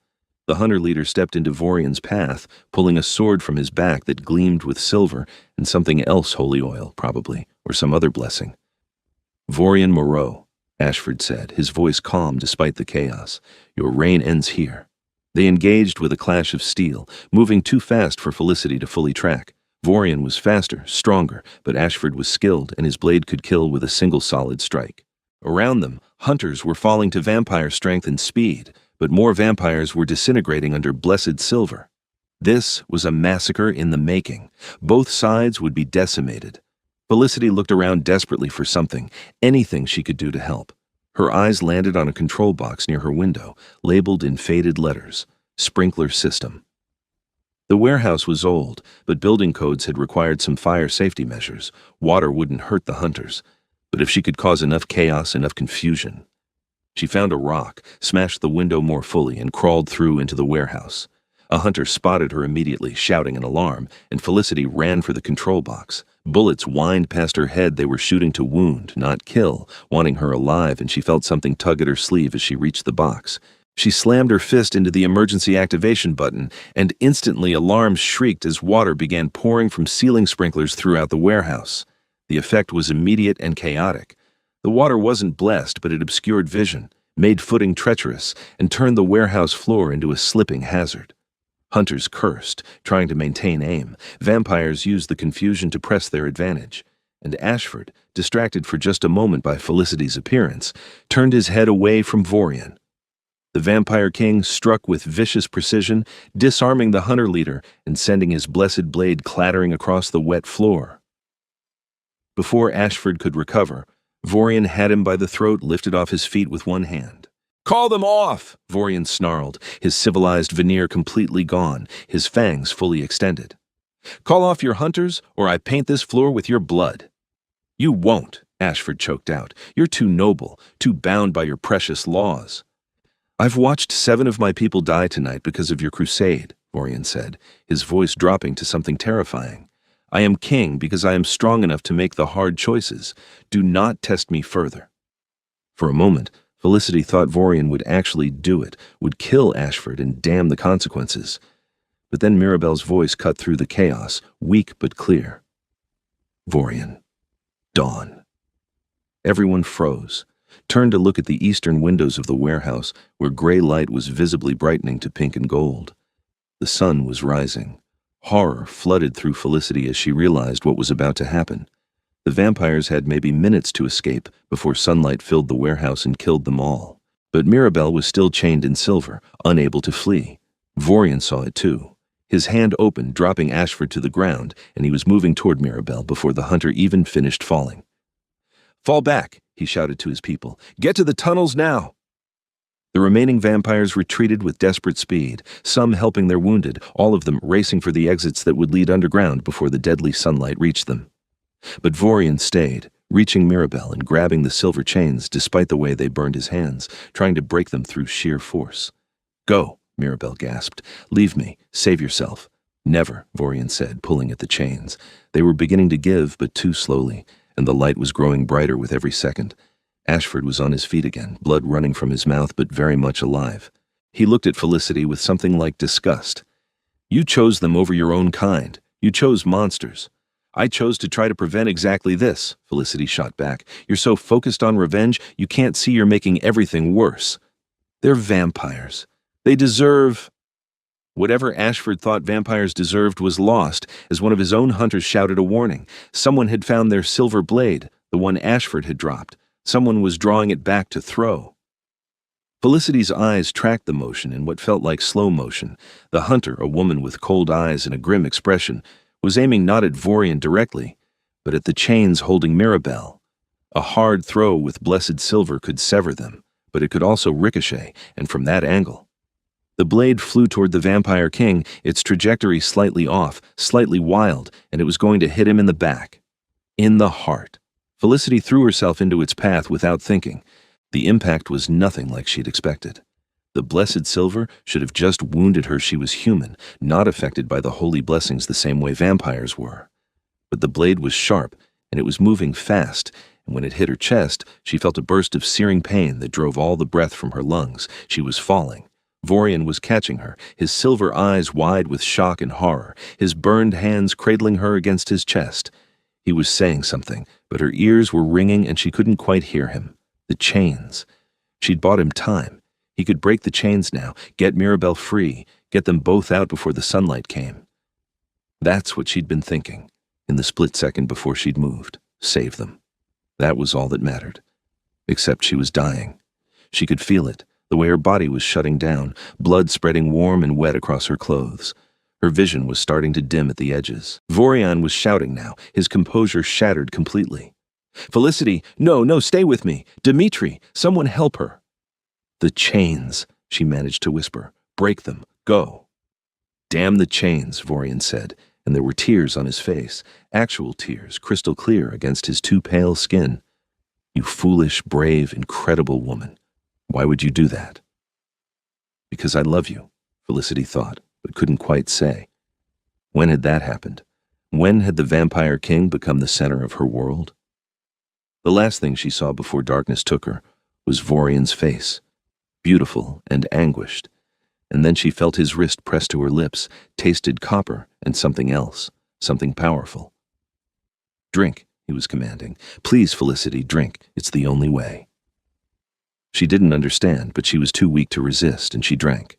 The hunter leader stepped into Vorian's path, pulling a sword from his back that gleamed with silver and something else, holy oil, probably, or some other blessing. "Vorian Moreau," Ashford said, his voice calm despite the chaos. "Your reign ends here." They engaged with a clash of steel, moving too fast for Felicity to fully track. Vorian was faster, stronger, but Ashford was skilled, and his blade could kill with a single solid strike. Around them, hunters were falling to vampire strength and speed, but more vampires were disintegrating under blessed silver. This was a massacre in the making. Both sides would be decimated. Felicity looked around desperately for something, anything she could do to help. Her eyes landed on a control box near her window, labeled in faded letters, "Sprinkler System." The warehouse was old, but building codes had required some fire safety measures. Water wouldn't hurt the hunters, but if she could cause enough chaos, enough confusion. She found a rock, smashed the window more fully, and crawled through into the warehouse. A hunter spotted her immediately, shouting an alarm, and Felicity ran for the control box. Bullets whined past her head. They were shooting to wound, not kill, wanting her alive, and she felt something tug at her sleeve as she reached the box. She slammed her fist into the emergency activation button, and instantly alarms shrieked as water began pouring from ceiling sprinklers throughout the warehouse. The effect was immediate and chaotic. The water wasn't blessed, but it obscured vision, made footing treacherous, and turned the warehouse floor into a slipping hazard. Hunters cursed, trying to maintain aim. Vampires used the confusion to press their advantage. And Ashford, distracted for just a moment by Felicity's appearance, turned his head away from Vorian. The Vampire King struck with vicious precision, disarming the hunter leader and sending his blessed blade clattering across the wet floor. Before Ashford could recover, Vorian had him by the throat, lifted off his feet with one hand. "Call them off!" Vorian snarled, his civilized veneer completely gone, his fangs fully extended. "Call off your hunters, or I paint this floor with your blood." "You won't," Ashford choked out. "You're too noble, too bound by your precious laws." "I've watched 7 of my people die tonight because of your crusade," Vorian said, his voice dropping to something terrifying. "I am king because I am strong enough to make the hard choices. Do not test me further." For a moment, Felicity thought Vorian would actually do it, would kill Ashford and damn the consequences. But then Mirabelle's voice cut through the chaos, weak but clear. "Vorian. Dawn." Everyone froze, turned to look at the eastern windows of the warehouse, where gray light was visibly brightening to pink and gold. The sun was rising. Horror flooded through Felicity as she realized what was about to happen. The vampires had maybe minutes to escape before sunlight filled the warehouse and killed them all. But Mirabelle was still chained in silver, unable to flee. Vorian saw it too. His hand opened, dropping Ashford to the ground, and he was moving toward Mirabelle before the hunter even finished falling. "Fall back," he shouted to his people. "Get to the tunnels now!" The remaining vampires retreated with desperate speed, some helping their wounded, all of them racing for the exits that would lead underground before the deadly sunlight reached them. But Vorian stayed, reaching Mirabelle and grabbing the silver chains despite the way they burned his hands, trying to break them through sheer force. "Go," Mirabelle gasped. "Leave me. Save yourself." "Never," Vorian said, pulling at the chains. They were beginning to give, but too slowly, and the light was growing brighter with every second. Ashford was on his feet again, blood running from his mouth but very much alive. He looked at Felicity with something like disgust. "You chose them over your own kind. You chose monsters." "I chose to try to prevent exactly this," Felicity shot back. "You're so focused on revenge, you can't see you're making everything worse. They're vampires. They deserve—" Whatever Ashford thought vampires deserved was lost, as one of his own hunters shouted a warning. Someone had found their silver blade, the one Ashford had dropped. Someone was drawing it back to throw. Felicity's eyes tracked the motion in what felt like slow motion. The hunter, a woman with cold eyes and a grim expression, was aiming not at Vorian directly, but at the chains holding Mirabelle. A hard throw with blessed silver could sever them, but it could also ricochet, and from that angle. The blade flew toward the Vampire King, its trajectory slightly off, slightly wild, and it was going to hit him in the back. In the heart. Felicity threw herself into its path without thinking. The impact was nothing like she'd expected. The blessed silver should have just wounded her. She was human, not affected by the holy blessings the same way vampires were. But the blade was sharp, and it was moving fast, and when it hit her chest, she felt a burst of searing pain that drove all the breath from her lungs. She was falling. Vorian was catching her, his silver eyes wide with shock and horror, his burned hands cradling her against his chest. He was saying something, but her ears were ringing and she couldn't quite hear him. The chains. She'd bought him time. He could break the chains now, get Mirabelle free, get them both out before the sunlight came. That's what she'd been thinking, in the split second before she'd moved. Save them. That was all that mattered. Except she was dying. She could feel it, the way her body was shutting down, blood spreading warm and wet across her clothes. Her vision was starting to dim at the edges. Vorian was shouting now, his composure shattered completely. "Felicity, no, stay with me. Dimitri, someone help her." "The chains," she managed to whisper. "Break them. Go." "Damn the chains," Vorian said, and there were tears on his face, actual tears, crystal clear against his too pale skin. "You foolish, brave, incredible woman. Why would you do that?" "Because I love you," Felicity thought, but couldn't quite say. When had that happened? When had the Vampire King become the center of her world? The last thing she saw before darkness took her was Vorian's face. beautiful and anguished. And then she felt his wrist pressed to her lips, tasted copper and something else, something powerful. "Drink," he was commanding. "Please, Felicity, drink. It's the only way." She didn't understand, but she was too weak to resist, and she drank.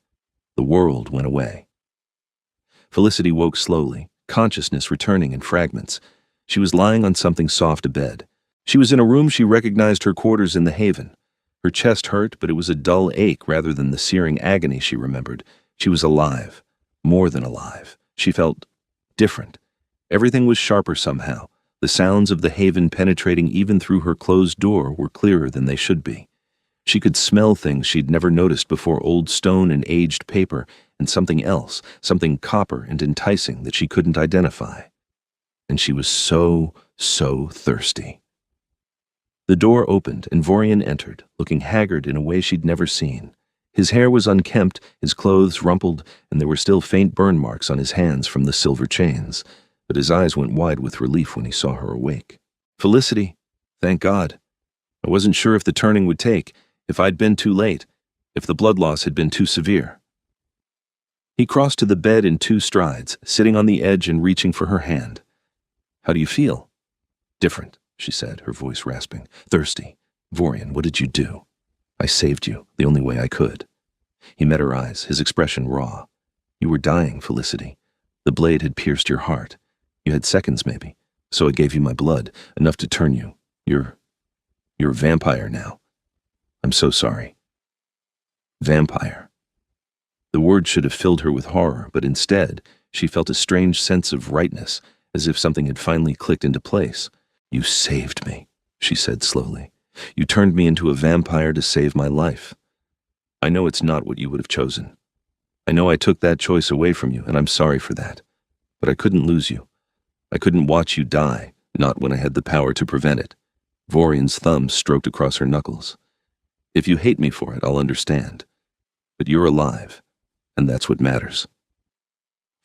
The world went away. Felicity woke slowly, consciousness returning in fragments. She was lying on something soft abed. She was in a room she recognized her quarters in the Haven. Her chest hurt, but it was a dull ache rather than the searing agony she remembered. She was alive. More than alive. She felt different. Everything was sharper somehow. The sounds of the Haven penetrating even through her closed door were clearer than they should be. She could smell things she'd never noticed before, old stone and aged paper, and something else, something copper and enticing that she couldn't identify. And she was so thirsty. The door opened and Vorian entered, looking haggard in a way she'd never seen. His hair was unkempt, his clothes rumpled, and there were still faint burn marks on his hands from the silver chains. But his eyes went wide with relief when he saw her awake. "Felicity, thank God. I wasn't sure if the turning would take, if I'd been too late, if the blood loss had been too severe." He crossed to the bed in 2 strides, sitting on the edge and reaching for her hand. "How do you feel?" "Different," she said, her voice rasping. "Thirsty. Vorian, what did you do?" "I saved you, the only way I could." He met her eyes, his expression raw. "You were dying, Felicity. The blade had pierced your heart. You had seconds, maybe. So I gave you my blood, enough to turn you. You're a vampire now. I'm so sorry." Vampire. The word should have filled her with horror, but instead, she felt a strange sense of rightness, as if something had finally clicked into place. "You saved me," she said slowly. "You turned me into a vampire to save my life. I know it's not what you would have chosen. I know I took that choice away from you, and I'm sorry for that. But I couldn't lose you. I couldn't watch you die, not when I had the power to prevent it." Vorian's thumb stroked across her knuckles. "If you hate me for it, I'll understand. But you're alive, and that's what matters."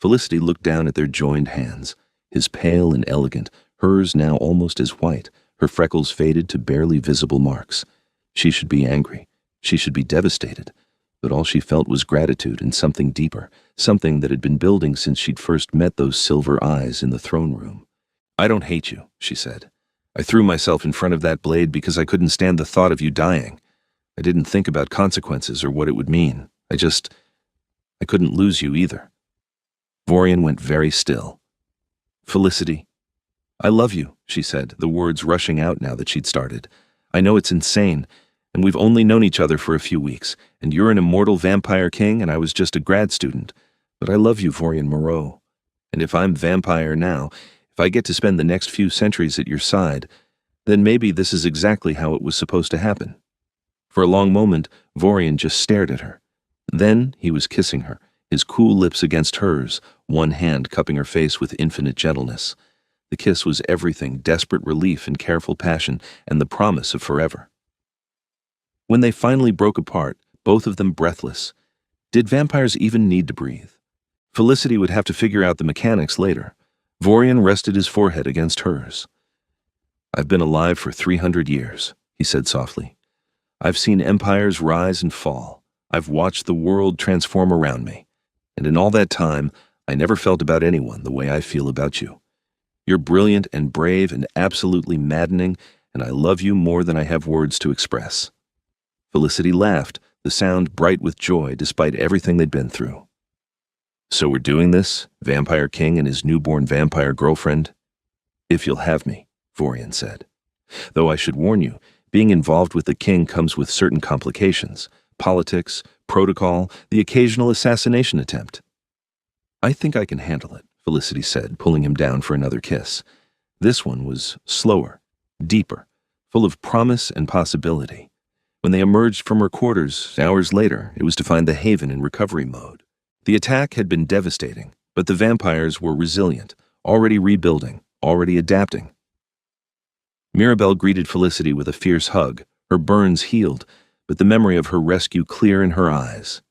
Felicity looked down at their joined hands, his pale and elegant, hers now almost as white, her freckles faded to barely visible marks. She should be angry. She should be devastated. But all she felt was gratitude and something deeper, something that had been building since she'd first met those silver eyes in the throne room. "I don't hate you," she said. "I threw myself in front of that blade because I couldn't stand the thought of you dying. I didn't think about consequences or what it would mean. I couldn't lose you either." Vorian went very still. "Felicity, I love you," she said, the words rushing out now that she'd started. "I know it's insane, and we've only known each other for a few weeks, and you're an immortal vampire king and I was just a grad student. But I love you, Vorian Moreau. And if I'm vampire now, if I get to spend the next few centuries at your side, then maybe this is exactly how it was supposed to happen." For a long moment, Vorian just stared at her. Then he was kissing her, his cool lips against hers, one hand cupping her face with infinite gentleness. The kiss was everything, desperate relief and careful passion, and the promise of forever. When they finally broke apart, both of them breathless, did vampires even need to breathe? Felicity would have to figure out the mechanics later. Vorian rested his forehead against hers. "I've been alive for 300 years, he said softly. "I've seen empires rise and fall. I've watched the world transform around me. And in all that time, I never felt about anyone the way I feel about you. You're brilliant and brave and absolutely maddening, and I love you more than I have words to express." Felicity laughed, the sound bright with joy despite everything they'd been through. "So we're doing this, Vampire King and his newborn vampire girlfriend?" "If you'll have me," Vorian said. "Though I should warn you, being involved with the king comes with certain complications. Politics, protocol, the occasional assassination attempt." "I think I can handle it," Felicity said, pulling him down for another kiss. This one was slower, deeper, full of promise and possibility. When they emerged from her quarters, hours later, it was to find the Haven in recovery mode. The attack had been devastating, but the vampires were resilient, already rebuilding, already adapting. Mirabelle greeted Felicity with a fierce hug, her burns healed, but the memory of her rescue clear in her eyes.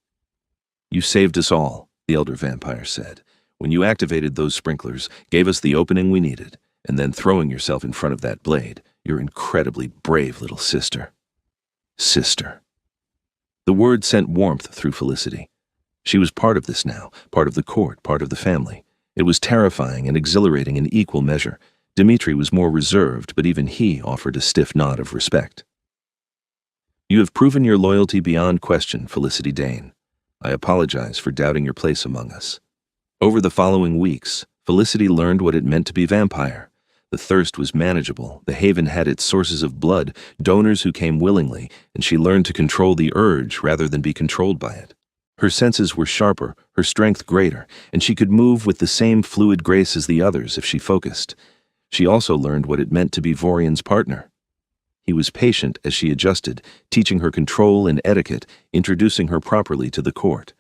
"You saved us all," the elder vampire said. "When you activated those sprinklers, gave us the opening we needed, and then throwing yourself in front of that blade, your incredibly brave little sister." Sister. The word sent warmth through Felicity. She was part of this now, part of the court, part of the family. It was terrifying and exhilarating in equal measure. Dmitri was more reserved, but even he offered a stiff nod of respect. "You have proven your loyalty beyond question, Felicity Dane. I apologize for doubting your place among us." Over the following weeks, Felicity learned what it meant to be vampire. The thirst was manageable, the haven had its sources of blood, donors who came willingly, and she learned to control the urge rather than be controlled by it. Her senses were sharper, her strength greater, and she could move with the same fluid grace as the others if she focused. She also learned what it meant to be Vorian's partner. He was patient as she adjusted, teaching her control and etiquette, introducing her properly to the court.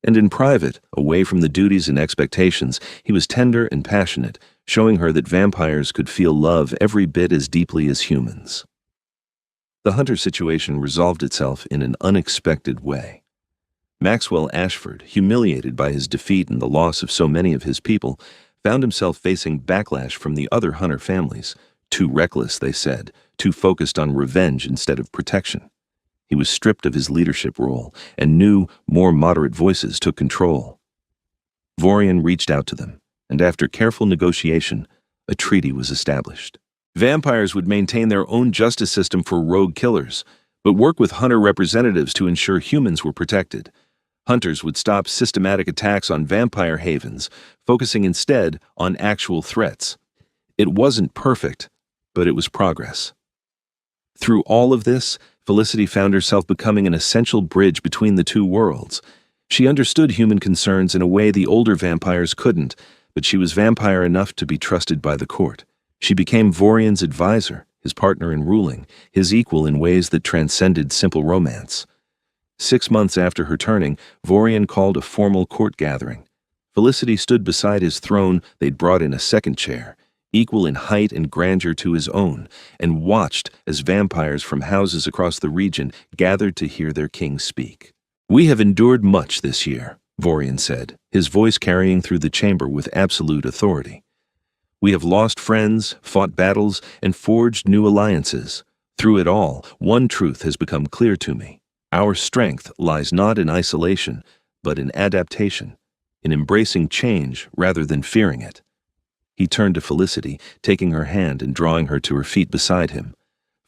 And in private, away from the duties and expectations, he was tender and passionate, showing her that vampires could feel love every bit as deeply as humans. The Hunter situation resolved itself in an unexpected way. Maxwell Ashford, humiliated by his defeat and the loss of so many of his people, found himself facing backlash from the other Hunter families. Too reckless, they said, too focused on revenge instead of protection. He was stripped of his leadership role, and new, more moderate voices took control. Vorian reached out to them, and after careful negotiation, a treaty was established. Vampires would maintain their own justice system for rogue killers, but work with Hunter representatives to ensure humans were protected. Hunters would stop systematic attacks on vampire havens, focusing instead on actual threats. It wasn't perfect, but it was progress. Through all of this, Felicity found herself becoming an essential bridge between the two worlds. She understood human concerns in a way the older vampires couldn't, but she was vampire enough to be trusted by the court. She became Vorian's advisor, his partner in ruling, his equal in ways that transcended simple romance. 6 months after her turning, Vorian called a formal court gathering. Felicity stood beside his throne. They'd brought in a second chair, equal in height and grandeur to his own, and watched as vampires from houses across the region gathered to hear their king speak. "We have endured much this year," Vorian said, his voice carrying through the chamber with absolute authority. "We have lost friends, fought battles, and forged new alliances. Through it all, one truth has become clear to me. Our strength lies not in isolation, but in adaptation, in embracing change rather than fearing it." He turned to Felicity, taking her hand and drawing her to her feet beside him.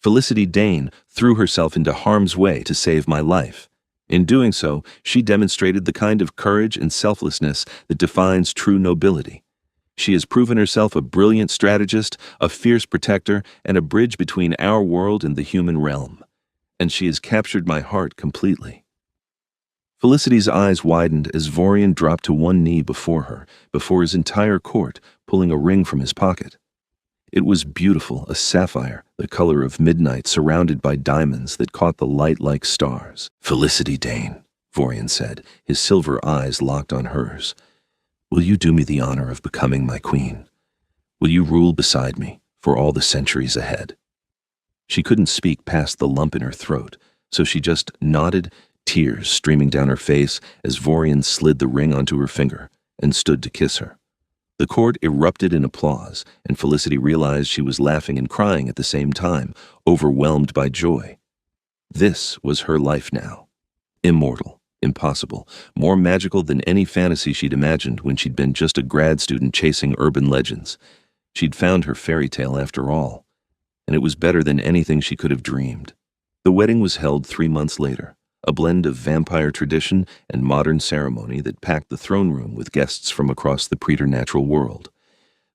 "Felicity Dane threw herself into harm's way to save my life. In doing so, she demonstrated the kind of courage and selflessness that defines true nobility. She has proven herself a brilliant strategist, a fierce protector, and a bridge between our world and the human realm. And she has captured my heart completely." Felicity's eyes widened as Vorian dropped to one knee before her, before his entire court, pulling a ring from his pocket. It was beautiful, a sapphire, the color of midnight surrounded by diamonds that caught the light like stars. "Felicity Dane," Vorian said, his silver eyes locked on hers. "Will you do me the honor of becoming my queen? Will you rule beside me for all the centuries ahead?" She couldn't speak past the lump in her throat, so she just nodded, tears streaming down her face as Vorian slid the ring onto her finger and stood to kiss her. The court erupted in applause, and Felicity realized she was laughing and crying at the same time, overwhelmed by joy. This was her life now. Immortal, impossible, more magical than any fantasy she'd imagined when she'd been just a grad student chasing urban legends. She'd found her fairy tale after all, and it was better than anything she could have dreamed. The wedding was held 3 months later, a blend of vampire tradition and modern ceremony that packed the throne room with guests from across the preternatural world.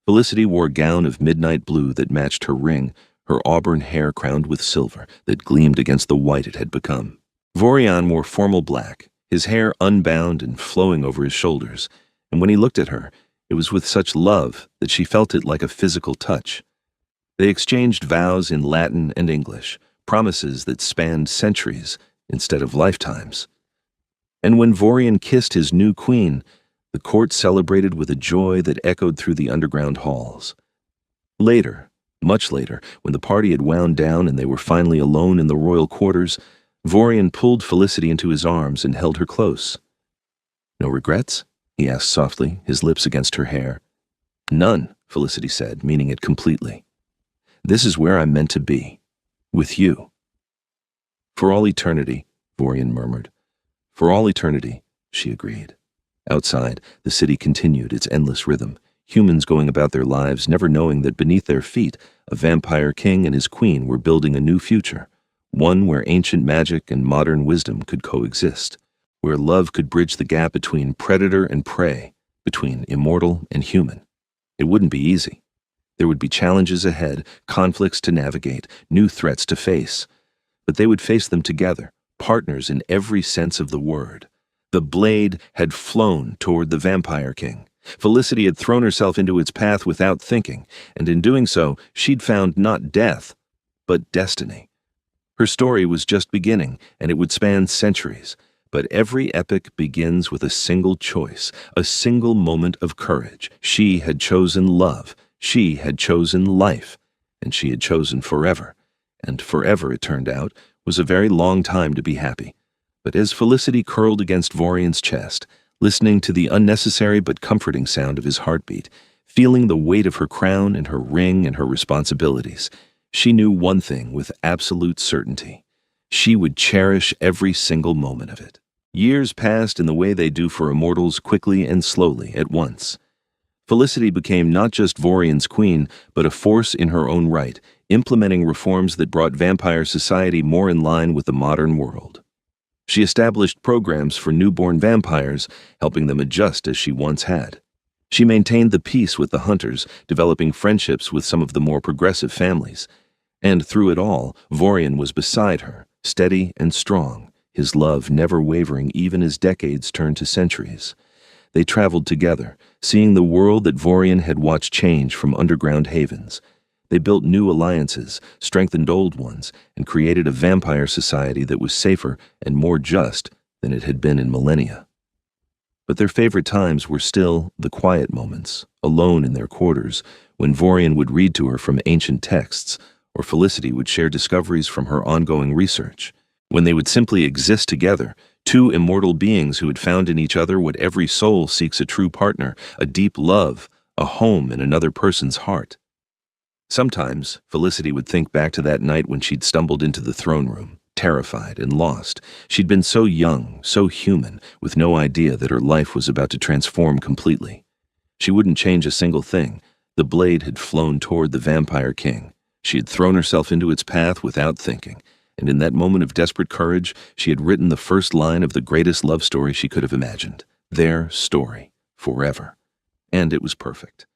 Felicity wore a gown of midnight blue that matched her ring, her auburn hair crowned with silver that gleamed against the white it had become. Vorian wore formal black, his hair unbound and flowing over his shoulders, and when he looked at her, it was with such love that she felt it like a physical touch. They exchanged vows in Latin and English, promises that spanned centuries instead of lifetimes. And when Vorian kissed his new queen, the court celebrated with a joy that echoed through the underground halls. Later, much later, when the party had wound down and they were finally alone in the royal quarters, Vorian pulled Felicity into his arms and held her close. "No regrets?" he asked softly, his lips against her hair. "None," Felicity said, meaning it completely. "This is where I'm meant to be. With you." For all eternity, Vorian murmured. For all eternity, she agreed. Outside, the city continued its endless rhythm, humans going about their lives never knowing that beneath their feet, a vampire king and his queen were building a new future, one where ancient magic and modern wisdom could coexist, where love could bridge the gap between predator and prey, between immortal and human. It wouldn't be easy. There would be challenges ahead, conflicts to navigate, new threats to face. But they would face them together, partners in every sense of the word. The blade had flown toward the Vampire King. Felicity had thrown herself into its path without thinking, and in doing so, she'd found not death, but destiny. Her story was just beginning, and it would span centuries. But every epic begins with a single choice, a single moment of courage. She had chosen love. She had chosen life, and she had chosen forever. And forever, it turned out, was a very long time to be happy. But as Felicity curled against Vorian's chest, listening to the unnecessary but comforting sound of his heartbeat, feeling the weight of her crown and her ring and her responsibilities, she knew one thing with absolute certainty. She would cherish every single moment of it. Years passed in the way they do for immortals, quickly and slowly at once. Felicity became not just Vorian's queen, but a force in her own right, implementing reforms that brought vampire society more in line with the modern world. She established programs for newborn vampires, helping them adjust as she once had. She maintained the peace with the hunters, developing friendships with some of the more progressive families. And through it all, Vorian was beside her, steady and strong, his love never wavering even as decades turned to centuries. They traveled together, seeing the world that Vorian had watched change from underground havens. They built new alliances, strengthened old ones, and created a vampire society that was safer and more just than it had been in millennia. But their favorite times were still the quiet moments, alone in their quarters, when Vorian would read to her from ancient texts, or Felicity would share discoveries from her ongoing research. When they would simply exist together, two immortal beings who had found in each other what every soul seeks: a true partner, a deep love, a home in another person's heart. Sometimes, Felicity would think back to that night when she'd stumbled into the throne room, terrified and lost. She'd been so young, so human, with no idea that her life was about to transform completely. She wouldn't change a single thing. The blade had flown toward the Vampire King. She had thrown herself into its path without thinking, and in that moment of desperate courage, she had written the first line of the greatest love story she could have imagined. Their story, forever. And it was perfect.